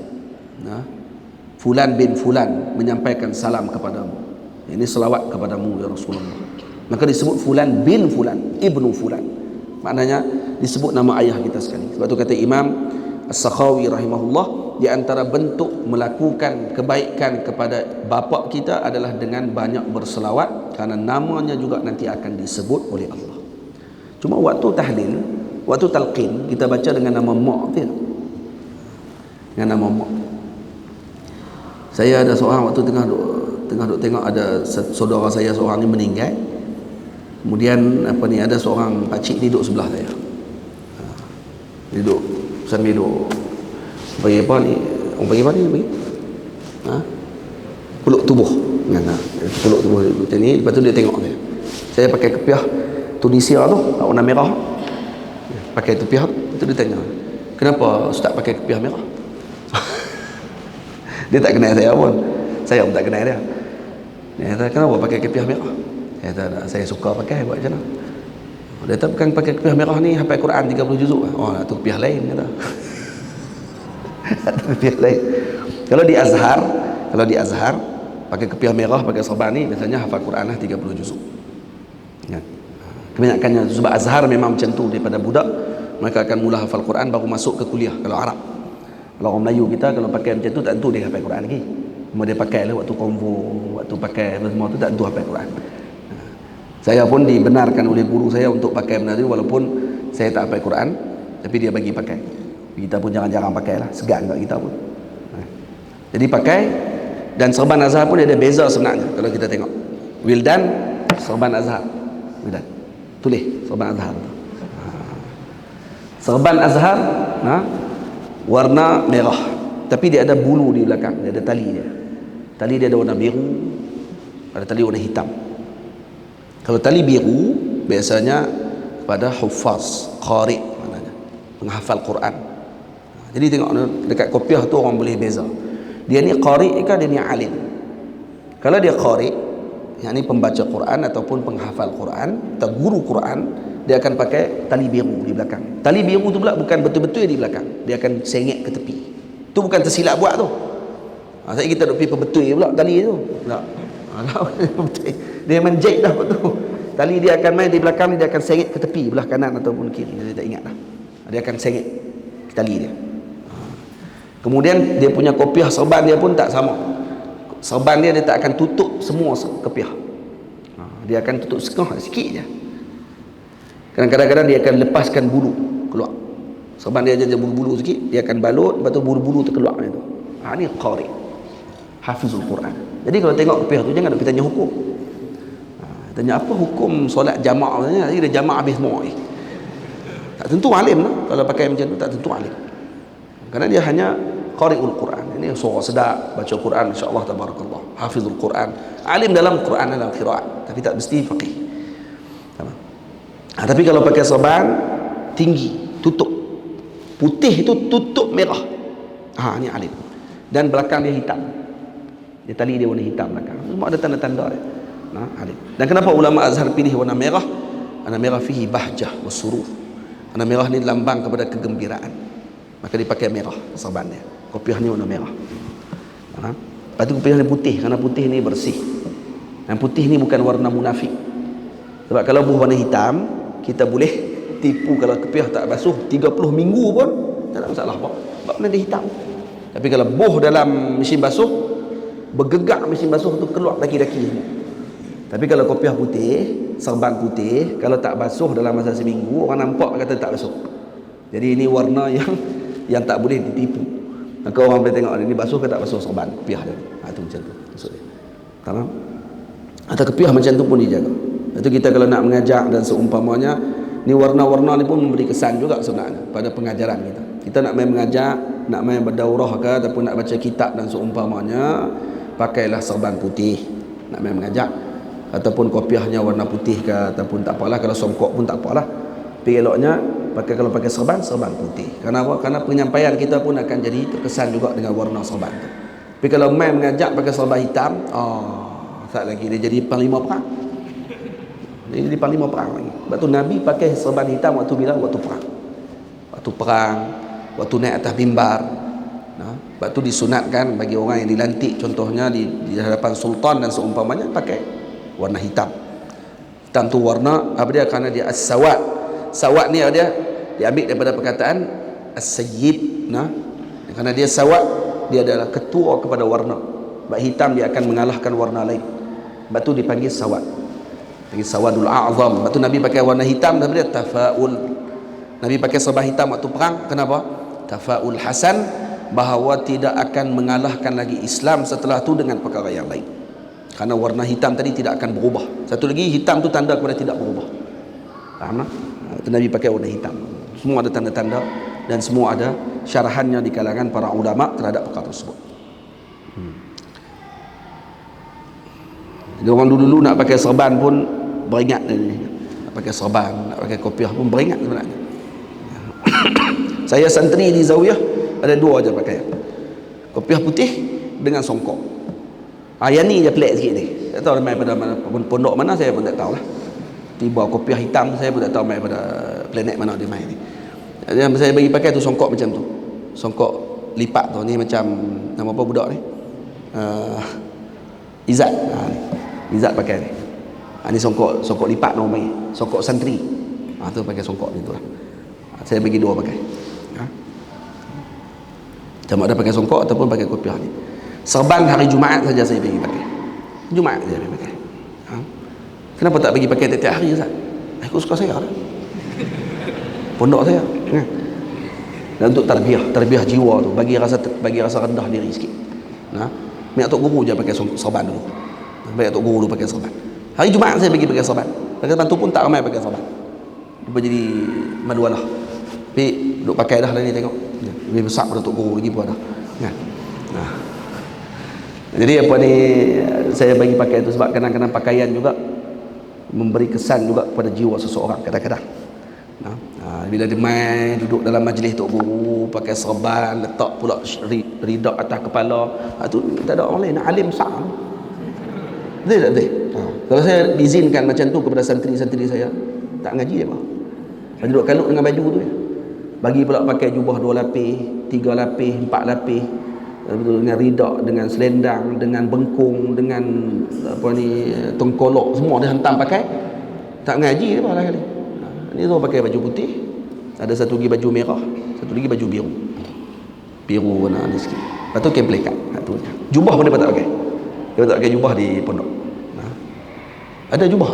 Fulan bin fulan menyampaikan salam kepadamu. Ini selawat kepadamu ya Rasulullah. Maka disebut fulan bin fulan, ibnu fulan. Maknanya disebut nama ayah kita sekali. Sebab itu kata Imam As-Sakhawi rahimahullah, di antara bentuk melakukan kebaikan kepada bapa kita adalah dengan banyak berselawat, karena namanya juga nanti akan disebut oleh Allah. Cuma waktu tahlil, waktu talqin, kita baca dengan nama mak, dengan nama mak. Saya ada seorang waktu tengah duk tengok, ada saudara saya seorang ni meninggal. Kemudian ada seorang pakcik ni duduk sebelah saya. Duduk sambil duduk bagi apa ni, orang bagi apa ni bagi? Peluk tubuh. Peluk tubuh macam ni. Lepas tu dia tengok saya pakai kepiah Tunisia tu warna merah, pakai kepiah. Lepas tu dia tanya, kenapa Ustaz pakai kepiah merah? Dia tak kenal saya pun, saya pun tak kenal dia. Dia kata, kenapa pakai kepiah merah? Saya kata, saya suka pakai, buat macam mana? Dia kata, bukan pakai kepiah merah ni hafal Quran 30 juzuk. Oh, tu kepiah lain kata. Kepiah lain. Kalau di Azhar pakai kepiah merah, pakai serban ni biasanya hafal Quran 30 juzuk. Ya. Kebanyakannya sebab Azhar memang macam tu, daripada budak mereka akan mula hafal Quran baru masuk ke kuliah. Kalau Arab, kalau orang Melayu kita kalau pakai macam tu tak tentu dia hafal Quran lagi. Cuma dia pakai lah waktu konvo, waktu pakai semua tu tak tentu hafal Quran. Saya pun dibenarkan oleh guru saya untuk pakai benda tu, walaupun saya tak hafal Quran, tapi dia bagi pakai. Kita pun jarang-jarang pakai lah, segan kat kita pun. Jadi pakai. Dan serban Azhar pun dia ada beza sebenarnya. Kalau kita tengok Wildan, serban Azhar, Wildan tulis serban Azhar. Serban Azhar warna merah, tapi dia ada bulu di belakang, dia ada tali dia. Tali dia ada warna biru, ada tali warna hitam. Kalau tali biru biasanya pada hufaz, qari, maknanya penghafal Quran. Jadi tengok dekat kopiah tu orang boleh beza. Dia ni qari ke dia ni alim? Kalau dia qari, yang ini pembaca Quran ataupun penghafal Quran atau guru Quran, dia akan pakai tali biru di belakang. Tali biru tu pula bukan betul-betul di belakang, dia akan sengit ke tepi. Tu bukan tersilap buat tu. Saya kita duk pergi perbetul pula tali tu. Tak. Dia menjahit dah betul. Tali dia akan main di belakang, dia akan sengit ke tepi belah kanan ataupun kiri. Saya tak ingat dah. Dia akan sengit tali dia. Kemudian dia punya kopiah serban dia pun tak sama. Serban dia tak akan tutup semua kopiah. Dia akan tutup setengah sikit je. Kadang-kadang dia akan lepaskan bulu keluar. Serban dia je bulu-bulu sikit, dia akan balut, lepas tu bulu-bulu terkeluar macam tu. Ni qari, hafizul Quran. Jadi kalau tengok kopiah tu jangan nak tanya hukum. Tanya apa hukum solat jamaah sebenarnya, dia jamaah habis semua ni. Tak tentu alim lah. Kalau pakai macam tu tak tentu alim. Kerana dia hanya qari'ul Quran. Ini suara sedap, baca Quran, insya-Allah tabarakallah. Hafizul Quran, alim dalam Quran, dalam qiraat, tapi tak mesti faqih. Tapi kalau pakai serban tinggi, tutup. Putih itu tutup merah. Ni alim. Dan belakang dia hitam. Dia tali dia warna hitam belakang. Semua ada tanda-tanda dia. Alim. Dan kenapa ulama Azhar pilih warna merah? Warna merah fihi bahjah wa surur. Warna merah ni lambang kepada kegembiraan. Maka dipakai merah serban dia. Kopiah ni warna merah. Lepas tu kopiah ni putih, kerana putih ni bersih. Yang putih ni bukan warna munafik. Sebab kalau buh warna hitam, kita boleh tipu kalau kopiah tak basuh 30 minggu pun tak ada masalah apa. Sebab warna dia hitam. Tapi kalau buh dalam mesin basuh, bergegak mesin basuh tu keluar daki-daki semua. Tapi kalau kopiah putih, serban putih, kalau tak basuh dalam masa seminggu, orang nampak kata tak basuh. Jadi ini warna yang tak boleh ditipu. Maka orang boleh tengok ini basuh ke tak basuh serban kopiah dia. Itu macam tu maksud dia. Faham? Atau kopiah macam tu pun dijaga. Itu kita kalau nak mengajak dan seumpamanya, ni warna-warna ni pun memberi kesan juga sebenarnya pada pengajaran kita. Kita nak main mengajak, nak main berdaurah ke ataupun nak baca kitab dan seumpamanya, pakailah serban putih. Nak main mengajak ataupun kopiahnya warna putih ke ataupun tak apalah, kalau songkok pun tak apalah. Tapi eloknya kalau pakai serban putih. Kerana apa? Kerana penyampaian kita pun akan jadi terkesan juga dengan warna serban tu. Tapi kalau main mengajak pakai serban hitam, tak lagi dia jadi panglima perang. Dia jadi panglima perang lagi. Sebab tu Nabi pakai serban hitam waktu bila? Waktu perang. Waktu perang, waktu naik atas mimbar. Sebab tu disunatkan bagi orang yang dilantik, contohnya di hadapan sultan dan seumpamanya, pakai warna hitam. Hitam tu warna apa dia? Kerana dia as-sawad. Sawad ni dia diambil daripada perkataan as-sayyid. Kerana dia sawad, dia adalah ketua kepada warna. Sebab hitam dia akan mengalahkan warna lain. Sebab tu dipanggil sawad. Panggil sawadul a'zam. Sebab tu Nabi pakai warna hitam, dan dia tafaul. Nabi pakai serban hitam waktu perang. Kenapa? Tafaul hasan, bahawa tidak akan mengalahkan lagi Islam setelah tu dengan perkara yang lain. Kerana warna hitam tadi tidak akan berubah. Satu lagi, hitam tu tanda kepada tidak berubah. Faham tak? Itu Nabi pakai warna hitam. Semua ada tanda-tanda dan semua ada syarahannya di kalangan para ulama terhadap perkara tersebut. Jadi orang dulu-dulu nak pakai serban pun beringat ni. Nak pakai serban, nak pakai kopiah pun beringat sebenarnya. Saya santri di Zawiyah ada dua aja pakai. Kopiah putih dengan songkok. Yang ni je pelik sikit ni. Tak tahu main pada mana, pondok mana saya pun tak tahu lah. Tiba kopiah hitam, saya pun tak tahu main pada planet mana dia main ni. Yang saya bagi pakai tu songkok macam tu. Songkok lipat tu ni, macam nama apa budak ni? Izzat. Izzat pakai ni. Ni songkok lipat nama ni. Songkok santri. Tu pakai songkok ni tu lah. Saya bagi dua pakai. Sama ada pakai songkok ataupun pakai kopiah ni. Serban hari Jumaat saja saya bagi pakai. Jumaat saja saya pakai. Kenapa tak bagi pakai tiap-tiap hari, Ustaz? Aku suka saya lah. Pondok saya. Dan untuk tarbiyah jiwa tu, bagi rasa rendah diri sikit. Minyak tok guru je pakai serban dulu. Minyak tok guru dulu pakai serban. Hari Jumaat saya bagi pakai serban. Pakai bantu pun tak ramai pakai serban. Dia jadi madualah. Tapi duk pakai dah lah ni, tengok. Lebih besar pada tok guru lagi pun ada. Jadi apa ni, saya bagi pakai itu sebab kadang-kadang pakaian juga memberi kesan juga kepada jiwa seseorang kadang-kadang. Bila dia main duduk dalam majlis tok guru pakai serban, letak pula ridak atas kepala, tu tak ada orang lain nak alim sah. Betul tak betul? Kalau saya izinkan macam tu kepada santri-santri saya, tak ngaji dia apa? Saya duduk kalut dengan baju tu ya. Bagi pula pakai jubah 2 lapis, 3 lapis, 4 lapis, dengan ridak, dengan selendang, dengan bengkung, dengan apa ni, tengkolok, semua dia hantam pakai. Tak ngaji dia apa lah kali. Ni semua pakai baju putih, ada satu lagi baju merah, satu lagi baju biru. Biru warna ni sikit. Lepas tu kain pelikat. Jubah pun dia tak pakai. Dia tak pakai jubah di pondok. Ada jubah?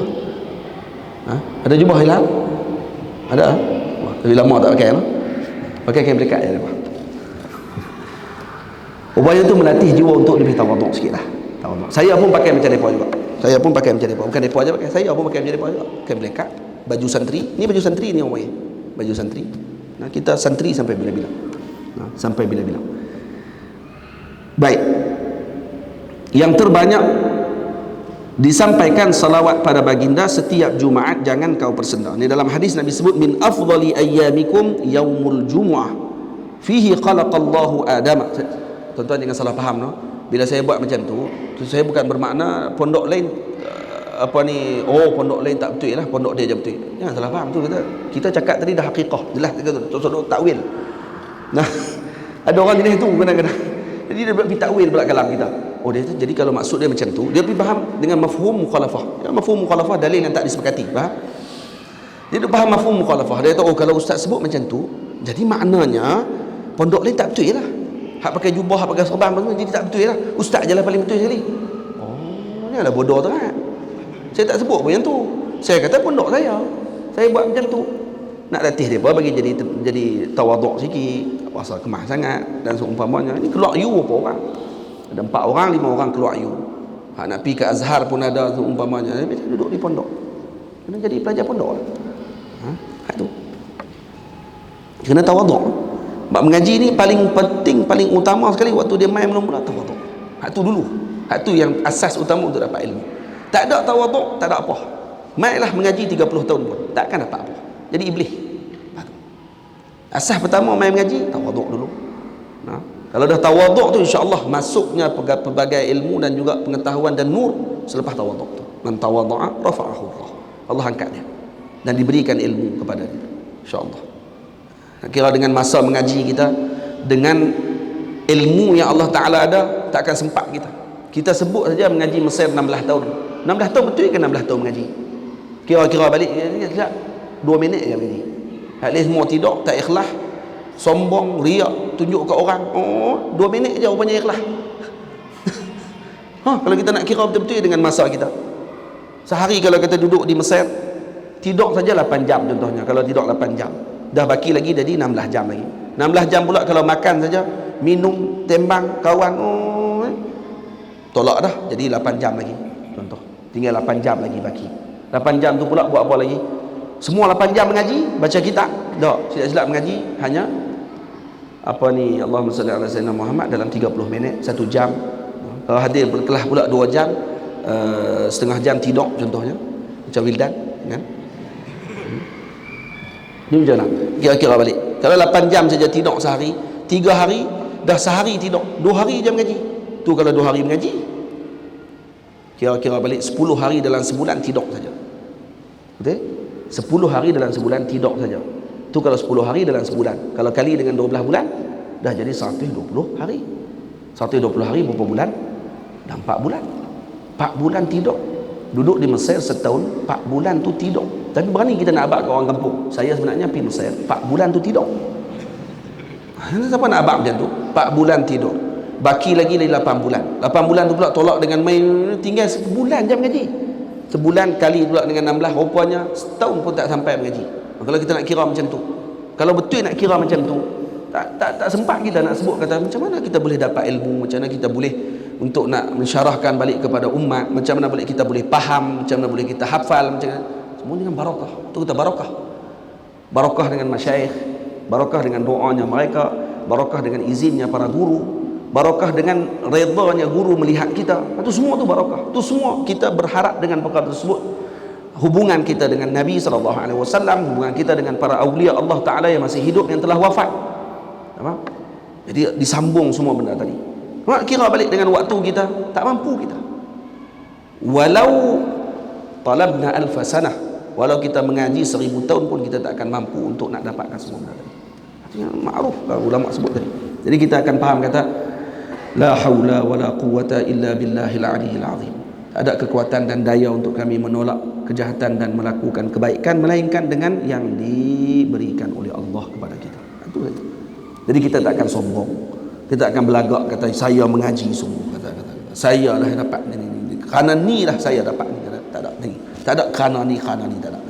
Ada jubah hilal? Ada? Tapi lama tak pakai lah. Pakai kain pelikat je dia. Upaya tu melatih jiwa untuk lebih tawaduk sikit lah. Saya pun pakai macam mereka juga. Saya pun pakai macam mereka. Bukan mereka je pakai. Saya pun pakai macam mereka juga. Kain pelikat, baju santri. Ni baju santri ni orang. Baju santri. Nah, kita santri sampai bila-bila. Sampai bila-bila. Baik. Yang terbanyak disampaikan salawat pada baginda setiap Jumaat, jangan kau persenda. Ini dalam hadis Nabi sebut, min afdali ayyamikum yaumul jumu'ah fihi khalaqallahu Adam. Tuan-tuan jangan salah faham no. Bila saya buat macam tu, saya bukan bermakna pondok lain pondok lain tak betul lah, pondok dia je betul. Jangan salah faham tu. Kita cakap tadi dah hakikah, jelas tak takwil. Nah, ada orang jenis tu kadang-kadang. Jadi dia pergi takwil pula kalam kita. Jadi kalau maksud dia macam tu, dia pergi faham dengan mafhum mukhalafah. Ya, mafhum mukhalafah dalil yang tak disepakati, faham? Dia faham mafhum mukhalafah. Dia tahu kalau ustaz sebut macam tu, jadi maknanya pondok lain tak betul lah. Hak pakai jubah, hak pakai serban jadi tak betul lah. Ustaz je lah paling betul sekali. Ni adalah bodoh tu kan. Saya tak sebut pun yang tu. Saya kata pondok saya buat macam tu. Nak latih dia bagi jadi tawaduk sikit, pasal kemah sangat dan seumpamanya. Ini keluar you apa orang? Ada 4 orang, 5 orang keluar you. Hak nak pergi ke Azhar pun ada seumpamanya. Dia duduk di pondok. Kena jadi pelajar pondok lah. Hak tu. Kena tawaduk. Bab mengaji ni paling penting, paling utama sekali waktu dia main mula-mula tawaduk. Hak tu dulu. Hak tu yang asas utama untuk dapat ilmu. Tak ada tawaduk, tak ada apa. Mainlah mengaji 30 tahun pun takkan dapat apa. Jadi iblis. Asas pertama main mengaji, tawaduk dulu. Kalau dah tawaduk tu, insya-Allah masuknya pelbagai ilmu dan juga pengetahuan dan nur selepas tawaduk tu. Man tawadha'a rafa'ahu Allah. Allah angkat dia dan diberikan ilmu kepada dia. Insya-Allah. Kira dengan masa mengaji kita, dengan ilmu yang Allah Taala ada, tak akan sempat kita. Kita sebut saja mengaji Mesir 16 tahun. 16 tahun betul ke 16 tahun mengaji? Kira-kira balik 2 minit je mengaji. At least semua tidur, tak ikhlas, sombong, riak, tunjuk ke orang. 2 minit je rupanya ikhlas. Kalau kita nak kira betul-betul dengan masa kita. Sehari kalau kita duduk di Mesir, tidur saja 8 jam contohnya. Kalau tidur 8 jam, dah baki lagi jadi 16 jam lagi. 16 jam pula kalau makan saja, minum, tembang, kawan, tolak dah, jadi 8 jam lagi. Contoh, tinggal 8 jam lagi baki. 8 jam tu pula buat apa lagi? Semua 8 jam mengaji, baca kitab. Tak, silap-silap mengaji hanya Allahumma salli ala sayyidina Muhammad dalam 30 minit, 1 jam. Kalau hadir berkelas pula 2 jam, setengah jam tidur contohnya. Macam Wildan, kan? Ni macam mana? Kira-kira balik. Kalau 8 jam saja tidur sehari, 3 hari dah sehari tidur, 2 hari je mengaji. Tu kalau 2 hari mengaji. Kira-kira balik 10 hari dalam sebulan tidur saja. Betul? 10 hari dalam sebulan tidur saja. Tu kalau 10 hari dalam sebulan. Kalau kali dengan 12 bulan, dah jadi 120 hari. 120 hari berapa bulan? Dah 4 bulan. 4 bulan tidur. Duduk di Mesir setahun, 4 bulan tu tidur. Tapi berani kita nak abad ke orang kampung. Saya sebenarnya pergi Mesir, 4 bulan tu tidur. Siapa nak abad macam tu? 4 bulan tidur. Baki lagi 8 bulan. 8 bulan tu pula tolak dengan main, tinggal sebulan je mengaji. Sebulan kali pula dengan 16, rupanya setahun pun tak sampai mengaji. Kalau kita nak kira macam tu, kalau betul nak kira macam tu, tak sempat kita nak sebut kata macam mana kita boleh dapat ilmu, macam mana kita boleh untuk nak mensyarahkan balik kepada umat, macam mana boleh kita boleh faham, macam mana boleh kita hafal, macam mana. Semua dengan barakah. Itu kita barakah. Barakah dengan masyayikh, barakah dengan doanya mereka, barakah dengan izinnya para guru, barakah dengan redanya guru melihat kita. Itu semua tu barakah. Itu semua kita berharap dengan perkara tersebut. Hubungan kita dengan Nabi SAW, hubungan kita dengan para awliya Allah Ta'ala yang masih hidup, yang telah wafat. Apa? Jadi disambung semua benda tadi. Kira balik dengan waktu kita, tak mampu kita. walau talabna alfa sanah, walau kita mengaji 1000 tahun pun kita tak akan mampu untuk nak dapatkan semua benda tadi. Artinya ma'ruf ulama sebut tadi. Jadi kita akan faham kata la haula wala quwwata illa billahil aliyyil azim. Ada kekuatan dan daya untuk kami menolak kejahatan dan melakukan kebaikan melainkan dengan yang diberikan oleh Allah kepada kita. Itu saja. Jadi kita tak akan sombong. Kita akan belagak kata saya mengaji semua, kata saya lah dapat ni. Kerana ni lah saya dapat ni. Tak ada ni. Tak ada kerana ni tak ada.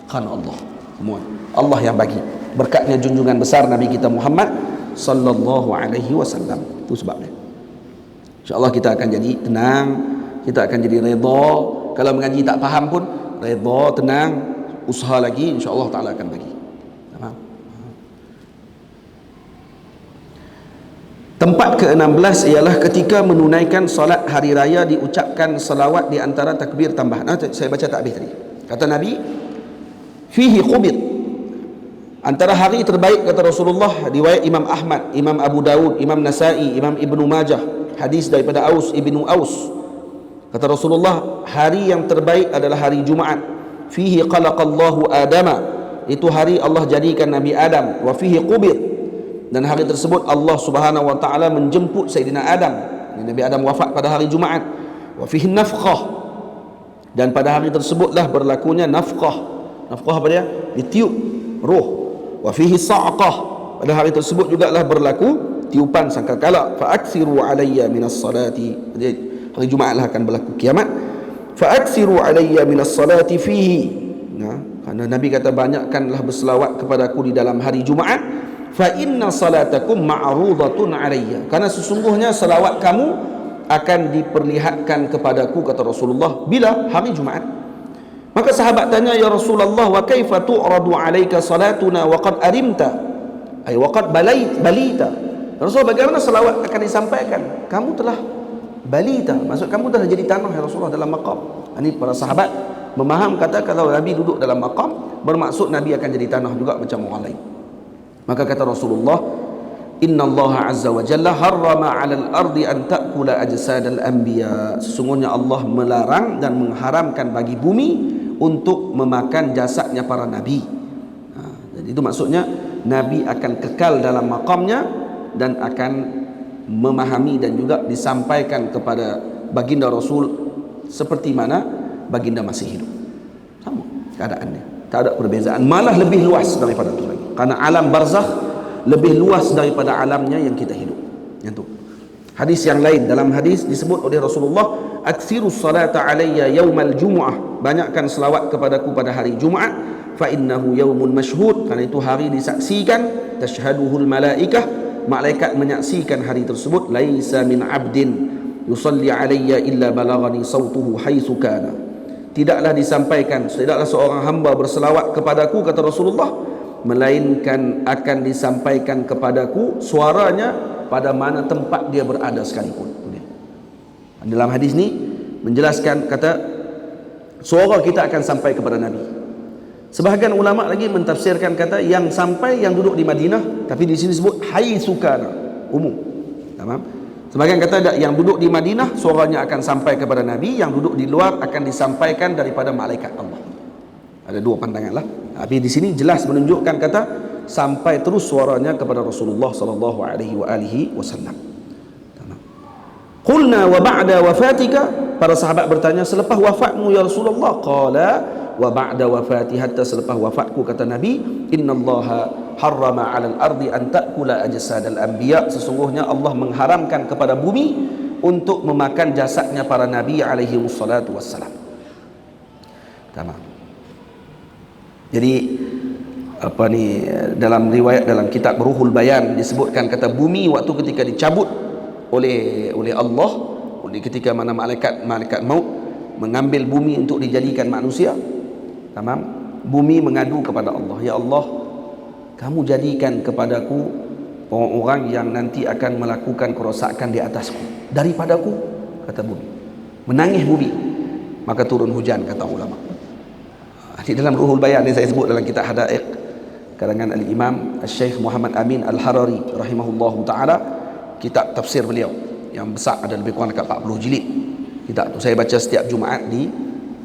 Kerana Allah. Semua Allah yang bagi. Berkatnya junjungan besar Nabi kita Muhammad sallallahu alaihi wasallam. Itu sebabnya. InsyaAllah kita akan jadi tenang, kita akan jadi redha. Kalau mengaji tak faham pun redha, tenang, usaha lagi, insyaAllah ta'ala akan bagi. Faham? Tempat ke-16 ialah ketika menunaikan solat hari raya diucapkan salawat di antara takbir tambahan. Saya baca takbir tadi. Kata Nabi, fihi qubit. Antara hari terbaik kata Rasulullah, riwayat Imam Ahmad, Imam Abu Dawud, Imam Nasai, Imam Ibnu Majah, hadis daripada Aus ibnu Aus. Kata Rasulullah, hari yang terbaik adalah hari Jumaat. Fihi khalaqallahu Adama. Itu hari Allah jadikan Nabi Adam. Wa fihi qubit. Dan hari tersebut Allah Subhanahu wa taala menjemput Sayyidina Adam. Nabi Adam wafat pada hari Jumaat. Wa fihi nafkhah. Dan pada hari tersebutlah berlakunya nafkhah. Nafkhah apa dia? Ditiup roh. Wa fihi sa'qah. Pada hari tersebut jugalah berlaku tiupan sangkakala. Fa aksiru alayya minas salati. Hari Jumaat lah akan berlaku kiamat. Fa aksiru alayya minas salati fihi. Nah, kerana Nabi kata banyakkanlah berselawat kepadaku di dalam hari Jumaat. Fa inna salatakum ma'rudatun alayya. Karena sesungguhnya selawat kamu akan diperlihatkan kepadaku kata Rasulullah bila hari Jumaat. Maka sahabat tanya, ya Rasulullah, wa kaifa tu'radu alayka salatuna wa qad arimta ay wa qad balita. Rasul, bagaimana selawat akan disampaikan? Kamu telah balita, maksud kamu telah jadi tanah ya Rasulullah dalam maqam. Ini para sahabat memaham kata kalau Nabi duduk dalam maqam bermaksud Nabi akan jadi tanah juga macam orang lain. Maka kata Rasulullah, inna Allah azza wa jalla harrama 'alal ardi an ta'kula ajsadal anbiya. Sesungguhnya Allah melarang dan mengharamkan bagi bumi untuk memakan jasadnya para nabi. Jadi itu maksudnya Nabi akan kekal dalam maqamnya dan akan memahami dan juga disampaikan kepada baginda Rasul seperti mana baginda masih hidup. Sama keadaannya, tak ada perbezaan, malah lebih luas daripada itu lagi. Karena alam barzakh lebih luas daripada alamnya yang kita hidup. Yang tu. Hadis yang lain, dalam hadis disebut oleh Rasulullah, aktsirus salata alayya yaumal jumu'ah. Banyakkan selawat kepadaku pada hari Jumaat, fa innahu yaumun mashhud. Karena itu hari disaksikan, tashhaduhul malaikah. Malaikat menyaksikan hari tersebut. Laisa min abdin yusalli alayya illa balagani sautuhu haitsu kana. Tidaklah disampaikan, tidaklah seorang hamba berselawat kepadaku kata Rasulullah, melainkan akan disampaikan kepadaku suaranya pada mana tempat dia berada sekalipun. Dalam hadis ni menjelaskan kata suara kita akan sampai kepada Nabi. Sebahagian ulama lagi mentafsirkan kata yang sampai yang duduk di Madinah, tapi di sini sebut haitsu kana, umum. Tamam? Sebahagian kata yang duduk di Madinah suaranya akan sampai kepada Nabi, yang duduk di luar akan disampaikan daripada malaikat Allah. Ada dua pandangan lah. Tapi di sini jelas menunjukkan kata sampai terus suaranya kepada Rasulullah sallallahu alaihi wasallam. Qulna wa ba'da wafatika, para sahabat bertanya, selepas wafatmu ya Rasulullah? Qala wa ba'da wafati, hatta selepas wafatku kata Nabi, innallaha harrama 'alal ardi an ta'kula ajsadal anbiya. Sesungguhnya Allah mengharamkan kepada bumi untuk memakan jasadnya para nabi alaihi wassalatu wassalam. Tamam. Jadi apa ni, dalam riwayat dalam kitab Ruhul Bayan disebutkan kata bumi waktu ketika dicabut oleh Allah, ketika mana malaikat maut mengambil bumi untuk dijadikan manusia. Tamam. Bumi mengadu kepada Allah, ya Allah, kamu jadikan kepadaku orang-orang yang nanti akan melakukan kerosakan di atasku daripadaku, kata bumi. Menangis bumi, maka turun hujan, kata ulama. Di dalam Ruhul Bayan ini saya sebut dalam kitab Hadaiq karangan Al-Imam Al-Syekh Muhammad Amin Al-Harari rahimahullahu ta'ala, kitab tafsir beliau yang besar, ada lebih kurang dekat 40 jilid. Kitab tu saya baca setiap Jumaat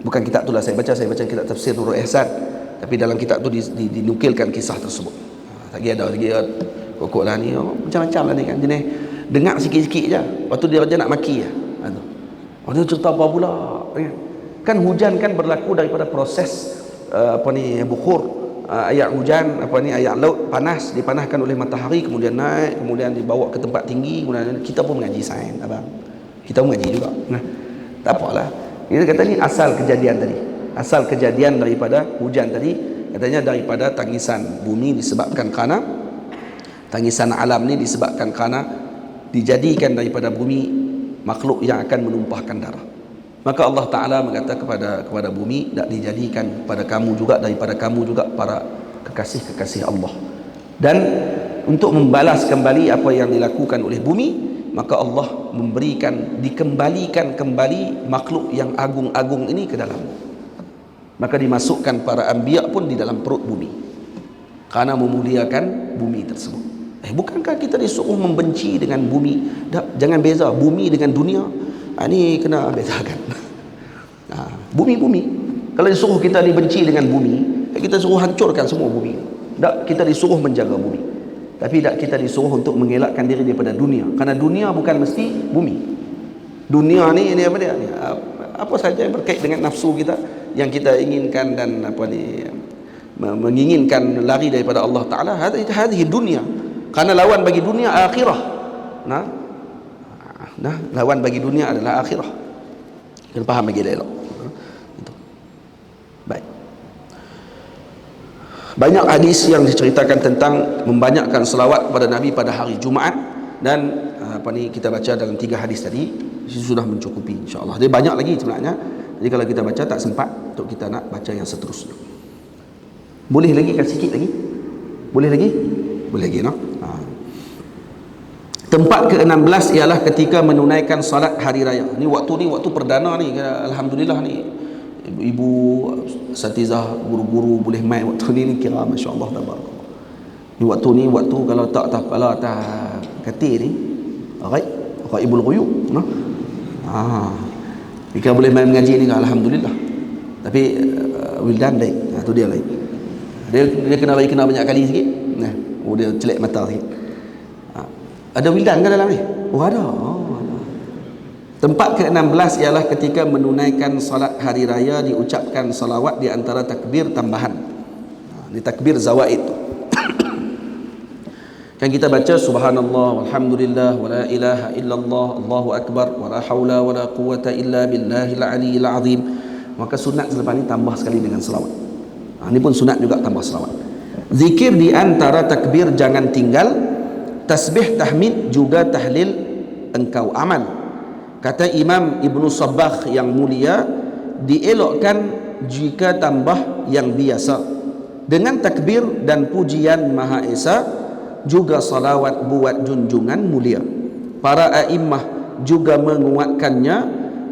bukan kitab tu lah saya baca kitab tafsir Nurul Ihsan, tapi dalam kitab tu dinukilkan kisah tersebut. Lagi ada pokok lah ni macam-macam lah ni kan, jenis dengar sikit-sikit je, lepas tu dia raja nak maki je. Dia cerita apa pula kan hujan kan berlaku daripada proses bukhur, air hujan air laut panas, dipanaskan oleh matahari, kemudian naik, kemudian dibawa ke tempat tinggi, kemudian kita pun mengaji sains abang, kita pun mengaji juga. Tak apalah, kita kata ni asal kejadian daripada hujan tadi, katanya daripada tangisan bumi disebabkan kerana tangisan alam ni disebabkan kerana dijadikan daripada bumi makhluk yang akan menumpahkan darah. Maka Allah Ta'ala mengata kepada bumi, tak dijadikan pada kamu juga, daripada kamu juga para kekasih-kekasih Allah. Dan untuk membalas kembali apa yang dilakukan oleh bumi, maka Allah dikembalikan kembali makhluk yang agung-agung ini ke dalam. Maka dimasukkan para anbiya pun di dalam perut bumi karena memuliakan bumi tersebut. Bukankah kita disuruh membenci dengan bumi? Jangan beza bumi dengan dunia. Ini kena bezakan. Bumi. Kalau disuruh kita dibenci dengan bumi, kita suruh hancurkan semua bumi. Tak, kita disuruh menjaga bumi. Tapi tak, kita disuruh untuk mengelakkan diri daripada dunia. Karena dunia bukan mesti bumi. Dunia ni apa dia? Apa saja yang berkait dengan nafsu kita, yang kita inginkan dan menginginkan lari daripada Allah Ta'ala, hadhihi dunia. Karena lawan bagi dunia akhirah. Lawan bagi dunia adalah akhirah. Kena faham lagi elok. Baik. Banyak hadis yang diceritakan tentang membanyakkan selawat kepada Nabi pada hari Jumaat, dan kita baca dalam 3 hadis tadi sudah mencukupi insya-Allah. Dia banyak lagi sebenarnya. Jadi kalau kita baca tak sempat untuk kita nak baca yang seterusnya. Boleh lagi sikit lagi? Boleh lagi? Boleh lagi, no? Tempat ke-16 ialah ketika menunaikan salat hari raya. Ni waktu perdana ni, alhamdulillah ni ibu asatizah, guru-guru boleh main waktu ni kira masya-Allah tabarakallah. Ni waktu kalau tak kepala atas katil ni, ghaibul ghuyub, no? Jika boleh main mengaji ni alhamdulillah. Tapi wildan lain, tu dia lain. Dia kena banyak kali sikit. Dia celak mata sikit. Ada wildan ke dalam ni? Ada. Tempat ke-16 ialah ketika menunaikan salat hari raya diucapkan salawat di antara takbir tambahan. Ini takbir zawaid. Kan kita baca subhanallah walhamdulillah wala ilaha illallah Allahu akbar wala haula wala quwata illa billahil aliyil azim. Maka sunat selepas ni tambah sekali dengan selawat. Ini pun sunat juga tambah selawat. Zikir di antara takbir jangan tinggal. Tasbih tahmid juga tahlil engkau amal. Kata Imam Ibnu Sabbagh yang mulia, dielokkan jika tambah yang biasa dengan takbir dan pujian Maha Esa, juga salawat buat junjungan mulia. Para a'immah juga menguatkannya.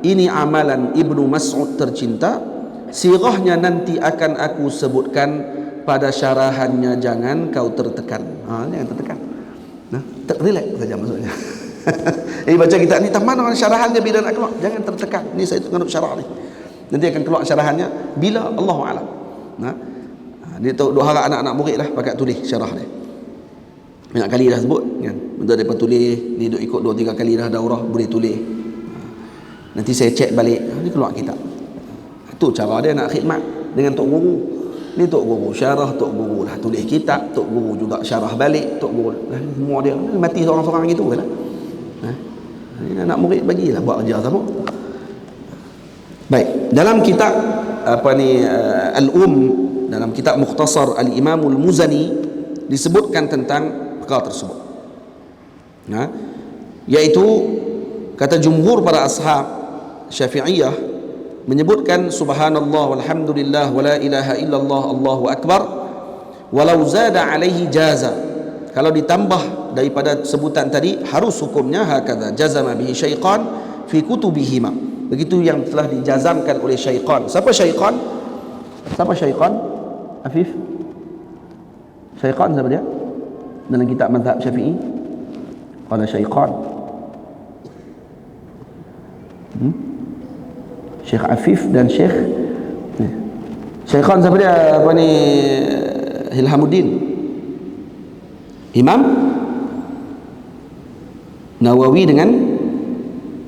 Ini amalan Ibnu Mas'ud tercinta. Sirahnya nanti akan aku sebutkan, pada syarahannya jangan kau tertekan. Jangan tertekan. Relax saja maksudnya. Baca kitab ni taman dengan syarahannya bila nak keluar, jangan tertekan. Ni saya tengok syarah ni, nanti akan keluar syarahannya bila Allahu a'lam. Dia tahu dua harap anak-anak murid lah pakai tulis syarah dia. Banyak kali dah sebut kan. Benda depa tulis, ni duk ikut 2-3 kali dah daurah boleh tulis. Nanti saya cek balik, ni keluar kitab. Itu cara dia nak khidmat dengan tok guru. Ni tok guru syarah, tok guru dah tulis kitab, tok guru juga syarah balik, tok guru semua dia mati seorang-seorang gitu kan. Anak murid bagilah buat kerja sama. Baik, dalam kitab Al-Um, dalam kitab Mukhtasar Al-Imam Al-Muzani disebutkan tentang perkara tersebut. Iaitu kata jumhur para ashab Syafi'iyah menyebutkan subhanallah walhamdulillah wala ilaha illallah Allahu akbar walau zada alaihi jaza. Kalau ditambah daripada sebutan tadi harus hukumnya hakadha jazama bihi syaiqan fi kutubihima. Begitu yang telah dijazamkan oleh syaiqan. Siapa syaiqan? Afif? Syaiqan siapa dia? Dalam kitab mazhab Syafi'i qala syaiqan. Syekh Afif dan Syaikhan siapa dia, apa ni, Hilhamuddin, Imam Nawawi dengan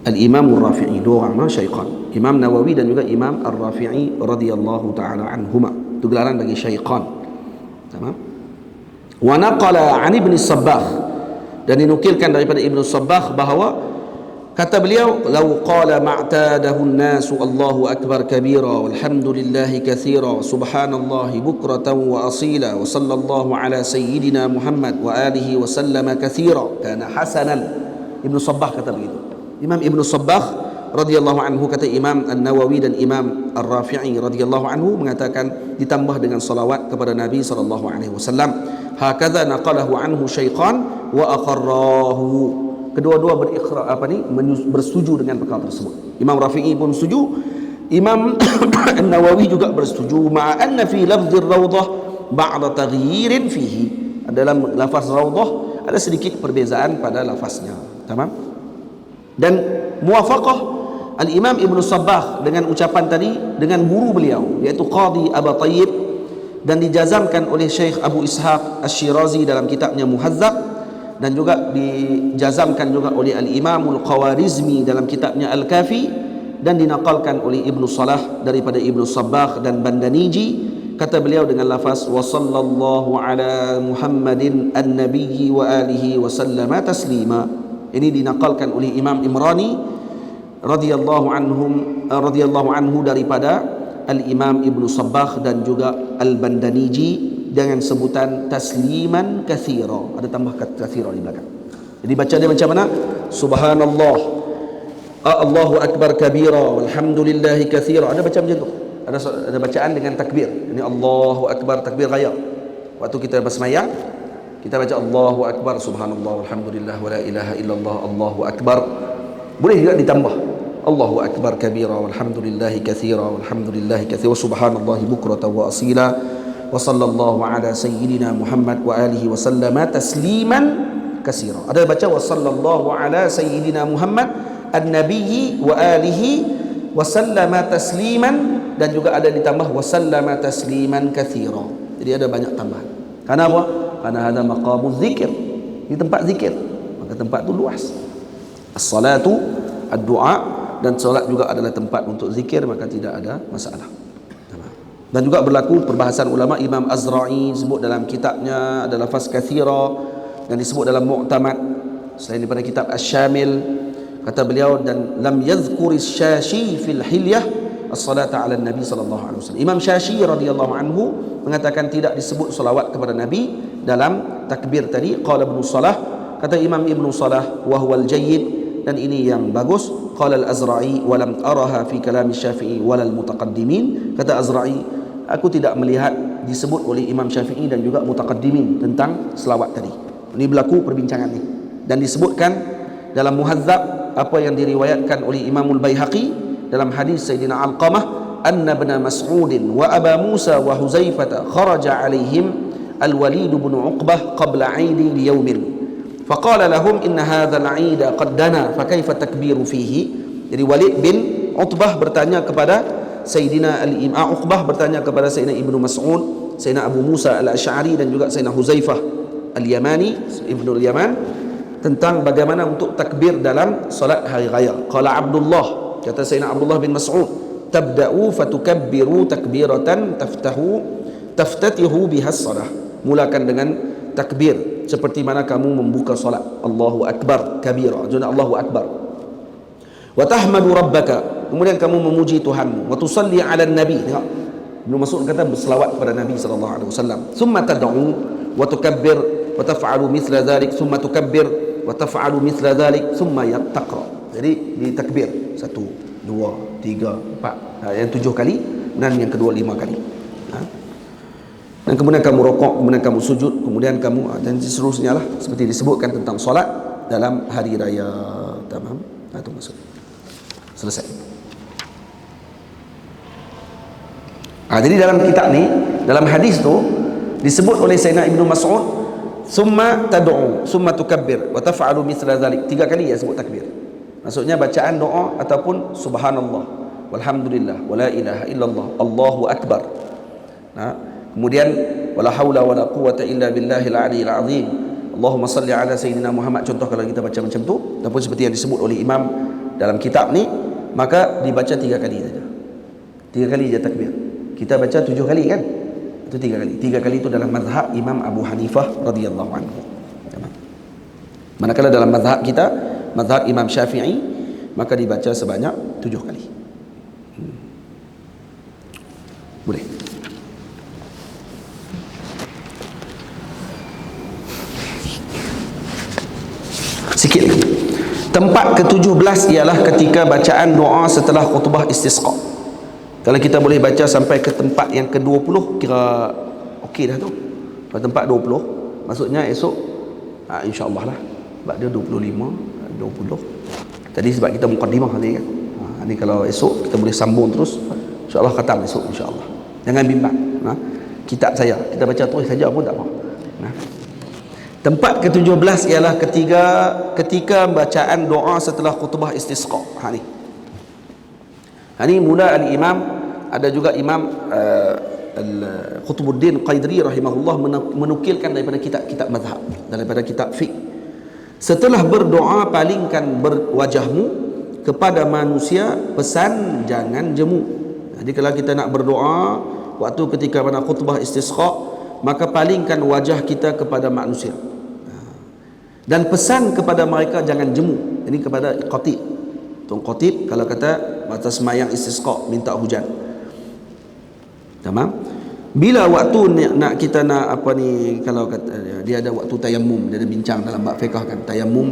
Al-Imam Ar-Rafi'i, dua orang Syaikhan, Imam Nawawi dan juga Imam Ar-Rafi'i radhiyallahu taala anhuma. Itu gelaran bagi Syaikhan. Tamam. Wa naqala 'an Ibn Sabbagh, dan dinukilkan daripada Ibn Sabbagh bahawa kata beliau, "Lau qala ma'tadahu an-nasu Allahu akbar kabira walhamdulillahi katsira subhanallahi bukratan wa asila wa sallallahu ala sayyidina Muhammad wa alihi wa sallama katsira kana hasanan." Ibn Sabbagh kata begitu. Imam Ibn Sabbagh radhiyallahu anhu, kata Imam An-Nawawi dan Imam Ar-Rafi'i radhiyallahu anhu mengatakan ditambah dengan salawat kepada Nabi sallallahu alaihi wasallam. Hakadha naqalahu anhu Syaikhan wa aqarrahu. Kedua-dua bersetuju dengan perkara tersebut. Imam Rafi'i pun setuju, Imam An-Nawawi juga bersetuju, ma'a anna fi lafzir rawdah ba'da taghyirin fihi. Dalam lafaz rawdah ada sedikit perbezaan pada lafaznya. Tamam? Dan muwafaqah Al-Imam Ibn Sabbagh dengan ucapan tadi dengan guru beliau iaitu Qadi Abu Tayyib, dan dijazamkan oleh Syekh Abu Ishaq Asy-Syirazi dalam kitabnya Muhazzab, dan juga dijazamkan juga oleh Al-Imamul Khawarizmi dalam kitabnya Al-Kafi, dan dinaqalkan oleh Ibnu Salah daripada Ibnu Sabbagh dan Bandaniji. Kata beliau dengan lafaz wa sallallahu ala Muhammadin an-nabiyyi wa alihi wa sallama taslima. Ini dinaqalkan oleh Imam Imrani radhiyallahu anhu daripada Al-Imam Ibnu Sabbagh dan juga Al-Bandaniji dengan sebutan tasliman katsira. Ada tambah kata katsira di belakang. Jadi baca dia macam mana? Subhanallah, Allahu akbar kabira, walhamdulillahi katsira. Ada baca macam tu. Ada bacaan dengan takbir. Ini Allahu akbar, takbir raya. Waktu kita bersemayam, kita baca Allahu akbar, subhanallah, walhamdulillah, wala ilaha illallah, Allahu akbar. Boleh juga ditambah Allahu akbar kabira, walhamdulillahi katsira, walhamdulillahi katsira, subhanallahi bukratan wa asila, wa sallallahu ala sayyidina Muhammad wa alihi wa sallama tasliman katsira. Ada baca wa sallallahu ala sayyidina Muhammad an-nabiyyi wa alihi wa sallama tasliman, dan juga ada ditambah wa sallama tasliman katsira. Jadi ada banyak tambahan. Karena apa? Karena ada maqamuz zikir. Ini tempat zikir. Maka tempat itu luas. As-salatu, ad-du'a, dan solat juga adalah tempat untuk zikir, maka tidak ada masalah. Dan juga berlaku perbahasan ulama. Imam Azra'i sebut dalam kitabnya ada lafaz katsira, dan disebut dalam Mu'tamad selain daripada kitab Asy-Syamil. Kata beliau, dan lam yadhkuris Syashi fil hilyah as-salata ala Nabi sallallahu alaihi wasallam. Imam Syashi radhiyallahu anhu mengatakan tidak disebut salawat kepada Nabi dalam takbir tadi. Qala Ibnu Salah, kata Imam Ibnu Salah, wa huwal jayyid, dan ini yang bagus. Qala al-Azra'i wa lam araha fi kalam Syafi'i wal mutaqaddimin. Kata Azra'i, aku tidak melihat disebut oleh Imam Syafi'i dan juga mutaqaddimin tentang selawat tadi. Ini berlaku perbincangan ni, dan disebutkan dalam Muhazzab apa yang diriwayatkan oleh Imamul Baihaqi dalam hadis Sayyidina Alqamah, anna ibn Mas'ud wa Aba Musa wa Huzaifah kharaja alaihim al-Walid bin Uqbah qabla 'idi li yawmin faqala lahum inna hadha al-'id qad dana fa kaifa takbiru fihi. Jadi Walid bin Utbah bertanya kepada Sayyidina Al-Imam Uqbah, bertanya kepada Sayyidina Ibnu Mas'ud, Sayyidina Abu Musa Al-Asy'ari dan juga Sayyidina Huzaifah Al-Yamani, Ibnu Al-Yaman, tentang bagaimana untuk takbir dalam solat hari raya. Qala Abdullah, kata Sayyidina Abdullah bin Mas'ud, tabda'u fatukabbiru takbiratan taftatihu biha as-salah. Mulakan dengan takbir seperti mana kamu membuka solat. Allahu akbar kabira, jadi Allahu akbar. Wa tahmadu rabbaka, kemudian kamu memuji Tuhanmu. Wa tusalli 'alan nabi. Tengok, Ibnu Mas'ud kata berselawat kepada Nabi sallallahu alaihi wasallam. Thumma tad'u wa tukabbir wa taf'alu mithla dhalik, thumma tukabbir wa taf'alu mithla dhalik, thumma taqra. Jadi ditakbir 1 2 3 4, yang 7 kali, dan yang kedua 5 kali. Dan kemudian kamu rokok, kemudian kamu sujud, kemudian kamu, dan seterusnya lah, seperti disebutkan tentang solat dalam hari raya. Tamam. Itu maksud. Selesai. Jadi dalam kitab ni, dalam hadis tu disebut oleh Sayyidina Ibnu Mas'ud, summa tad'u summa tukabbir wa taf'alu mithla dhalik. 3 kali ya sebut takbir. Maksudnya bacaan doa ataupun subhanallah, walhamdulillah, wala ilaha illallah, Allahu akbar. Kemudian wala haula wala quwata illa billahil aliyil azim, Allahumma salli ala sayyidina Muhammad. Contoh kalau kita baca macam tu, ataupun seperti yang disebut oleh imam dalam kitab ni, maka dibaca 3 kali saja. 3 kali je takbir. Kita baca 7 kali kan? Itu 3 kali. 3 kali itu dalam mazhab Imam Abu Hanifah radhiyallahu anhu. Manakala dalam mazhab kita, mazhab Imam Syafi'i, maka dibaca sebanyak 7 kali. Boleh. Sikit lagi. Tempat ke-17 ialah ketika bacaan doa setelah khutbah istisqa. Kalau kita boleh baca sampai ke tempat yang ke-20, kira okey dah tu. Kalau tempat 20, maksudnya esok insya-Allah lah. Sebab dia 25, 20. Tadi sebab kita mukaddimah tadi kan. Ni kalau esok kita boleh sambung terus, insya-Allah khatam esok insya-Allah. Jangan bimbang. Kitab saya kita baca terus saja pun tak apa. Tempat ke-17 ialah ketika bacaan doa setelah khutbah istisqa. Ini mula al-imam, ada juga imam Qutbuddin Qaidri rahimahullah menukilkan daripada kitab-kitab mazhab, daripada kitab fiqh. Setelah berdoa, palingkan wajahmu kepada manusia, pesan jangan jemu. Jadi kalau kita nak berdoa waktu ketika pada khutbah istisqa, maka palingkan wajah kita kepada manusia dan pesan kepada mereka jangan jemu. Ini kepada khatib. Tuan khatib kalau kata masa semayang istisqa minta hujan. Tamam? Bila waktu kita nak apa ni, kalau kata dia ada waktu tayammum, dia ada bincang dalam bab fiqh kan, tayammum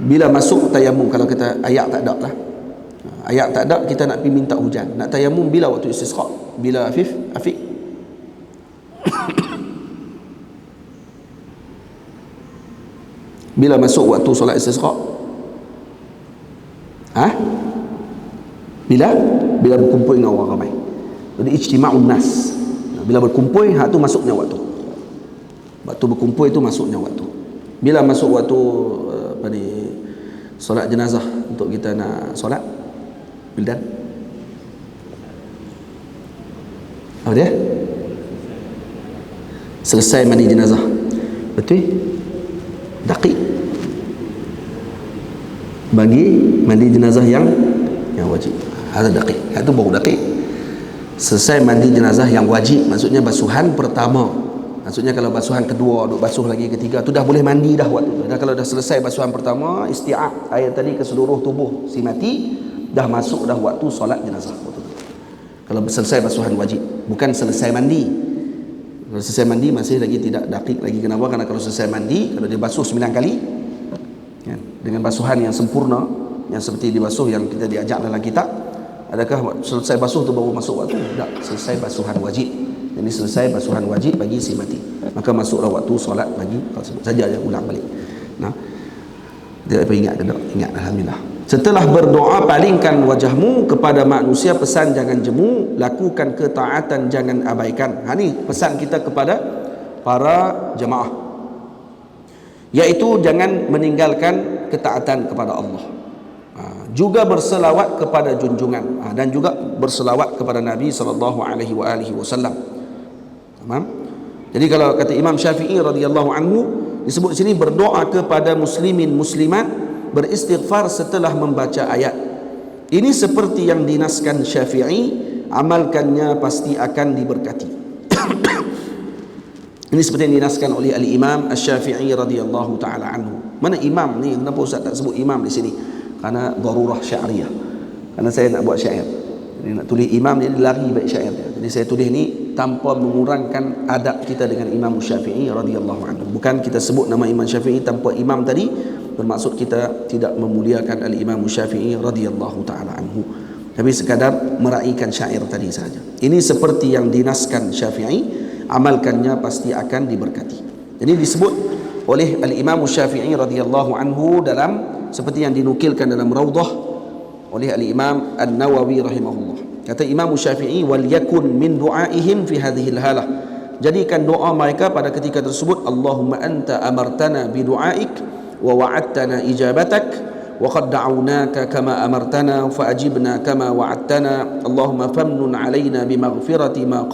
bila masuk tayammum, kalau kata ayat tak ada lah. Ayat tak ada, kita nak pergi minta hujan. Nak tayammum bila waktu istisqa? Bila Afiq? Bila masuk waktu solat istisqa? Bila berkumpul dengan orang ramai. Jadi ijtima'un nas. Bila berkumpul, tu masuknya waktu. Waktu berkumpul itu masuknya waktu. Bila masuk waktu solat jenazah untuk kita nak solat? Bildan? Apa dia? Selesai mandi jenazah. Betul? Daqiq. Bagi mandi jenazah yang wajib. Ada daqiq. Itu baru daqiq. Selesai mandi jenazah yang wajib, maksudnya basuhan pertama. Maksudnya kalau basuhan kedua, duk basuh lagi ketiga, tu dah boleh mandi dah waktu tu. Dah kalau dah selesai basuhan pertama, isti'ab air tadi ke seluruh tubuh si mati, dah masuk dah waktu solat jenazah waktu tu. Kalau selesai basuhan wajib, bukan selesai mandi. Kalau selesai mandi masih lagi tidak daqiq lagi. Kenapa? Karena kalau selesai mandi, kalau dia basuh 9 kali kan, dengan basuhan yang sempurna, yang seperti dibasuh yang kita diajak dalam kitab, adakah selesai basuh tu baru masuk waktu? Tak, selesai basuhan wajib. Jadi selesai basuhan wajib bagi si mati, maka masuklah waktu solat bagi saja yang ulang balik. Dia apa ingat ke tak? Ingat, alhamdulillah. Setelah berdoa, palingkan wajahmu kepada manusia, pesan jangan jemu, lakukan ketaatan jangan abaikan. Ni pesan kita kepada para jemaah, iaitu jangan meninggalkan ketaatan kepada Allah. Juga berselawat kepada junjungan, dan juga berselawat kepada Nabi SAW. Tamam? Jadi kalau kata Imam Syafi'i radhiyallahu anhu, disebut sini berdoa kepada muslimin muslimat, beristighfar setelah membaca ayat. Ini seperti yang dinaskan Syafi'i, amalkannya pasti akan diberkati. Ini seperti yang dinaskan oleh al-Imam Asy-Syafi'i radhiyallahu taala anhu. Mana imam ni? Kenapa Ustaz tak sebut imam di sini? Karena darurah syairiyah. Karena saya nak buat syair. Jadi nak tulis imam dia lari baik syair dia. Jadi saya tulis ni tanpa mengurangkan adab kita dengan Imam Syafi'i radhiyallahu anhu. Bukan kita sebut nama Imam Syafi'i tanpa imam tadi, bermaksud kita tidak memuliakan al-Imam Syafi'i radhiyallahu taala anhu, tapi sekadar meraihkan syair tadi saja. Ini seperti yang dinaskan Syafi'i, amalkannya pasti akan diberkati. Jadi disebut oleh al-Imam Syafi'i radhiyallahu anhu dalam seperti yang dinukilkan dalam Raudhah oleh al-Imam An-Nawawi rahimahullah. Kata Imam Syafi'i, wal yakun min du'aihim fi hadhihi al-halah, jadikan doa mereka pada ketika tersebut, Allahumma anta amartana bi du'aik wa wa'adtana ijabatak wa qad da'awnaka kama amartana fa ajibna kama wa'adtana Allahumma famnun 'alaina bimaghfirati ma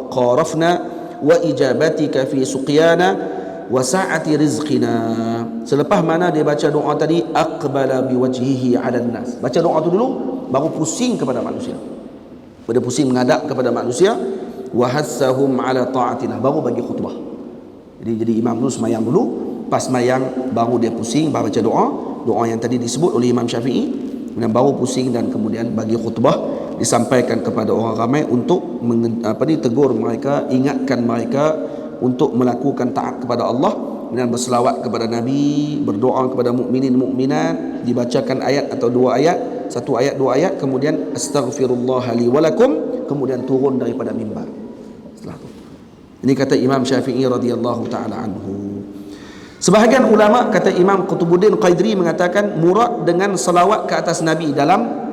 qarafna wa ijabatika fi suqyana wa sa'ati rizqina. Selepas mana dia baca doa tadi, aqbala biwajhihi 'alan nas. Baca doa tu dulu baru pusing kepada manusia. Pada pusing menghadap kepada manusia, wa hassahum 'ala ta'atina, baru bagi khutbah. Jadi imam dulu semayang dulu, pas semayang baru dia pusing, baru baca doa yang tadi disebut oleh Imam Syafi'i, kemudian baru pusing dan kemudian bagi khutbah, disampaikan kepada orang ramai untuk tegur mereka, ingatkan mereka untuk melakukan taat kepada Allah dan berselawat kepada Nabi, berdoa kepada mukminin mukminat, dibacakan ayat atau dua ayat, satu ayat dua ayat, kemudian astaghfirullah li walakum, kemudian turun daripada mimbar. Setelah itu, ini kata Imam Syafi'i radhiyallahu taala anhu. Sebahagian ulama kata Imam Qutubuddin Qaidri mengatakan murad dengan salawat ke atas Nabi dalam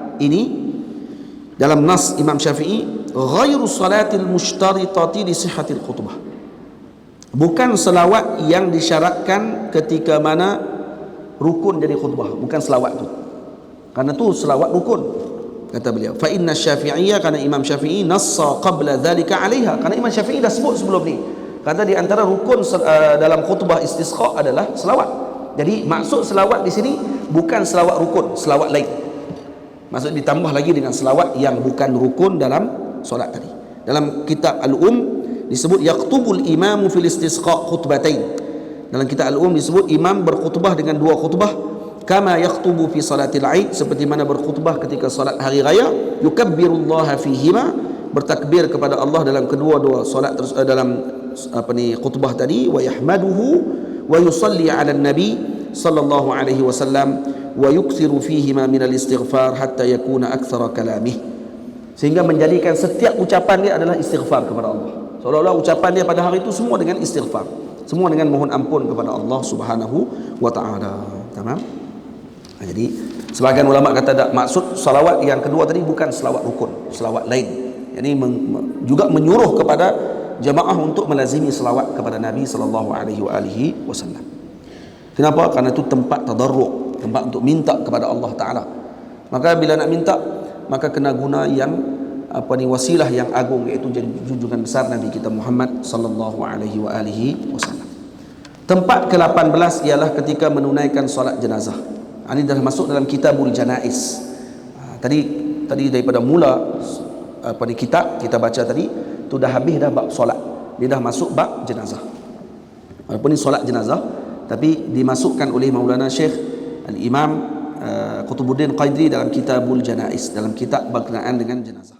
nas Imam Syafi'i ghairu salatil mushtaritati li sihhatil khutbah, bukan selawat yang disyaratkan ketika mana rukun jadi khutbah, bukan selawat tu, karena tu selawat rukun kata beliau. Fa inna Syafi'iyya, karena Imam Syafi'i nassa qabla dhalika 'alaiha, karena Imam Syafi'i dah sebut sebelum ni, kata di antara rukun dalam khutbah istisqa adalah selawat. Jadi maksud selawat di sini bukan selawat rukun, selawat lain. Maksud ditambah lagi dengan selawat yang bukan rukun dalam solat tadi. Dalam kitab Al-Um disebut yaqtubul imamu fil istisqa khutbatain. Dalam kitab Al-Um disebut imam berkhutbah dengan dua khutbah, kama yaqtubu fi salatil Aid, seperti mana berkhutbah ketika salat hari raya, yukabbirullaha fihima, bertakbir kepada Allah dalam kedua-dua solat dalam khutbah tadi, wa yahmaduhu wa yusalli 'ala nabi sallallahu alaihi wasallam wa yukthiru fihima min al-istighfar hatta yakuna aktsara kalamih, sehingga menjadikan setiap ucapan dia adalah istighfar kepada Allah. Seolah-olah ucapan dia pada hari itu semua dengan istighfar, semua dengan mohon ampun kepada Allah Subhanahu wa taala. Tamam? Jadi sebagian ulama kata tak, maksud salawat yang kedua tadi bukan selawat rukun, selawat lain. Jadi juga menyuruh kepada jamaah untuk melazimi selawat kepada Nabi sallallahu alaihi wasallam. Kenapa? Karena itu tempat tadarruk, tempat untuk minta kepada Allah taala. Maka bila nak minta, maka kena guna yang wasilah yang agung, iaitu junjungan besar Nabi kita Muhammad sallallahu alaihi wasallam. Tempat ke-18 ialah ketika menunaikan solat jenazah. Ini dah masuk dalam kitabul janaiz. Tadi daripada mula kitab kita baca tadi tu dah habis dah bab solat, dia dah masuk bab jenazah. Walaupun ini solat jenazah, tapi dimasukkan oleh Maulana Syekh Al-Imam Qutubuddin Qaidri dalam kitabul janaiz, dalam kitab berkenaan dengan jenazah.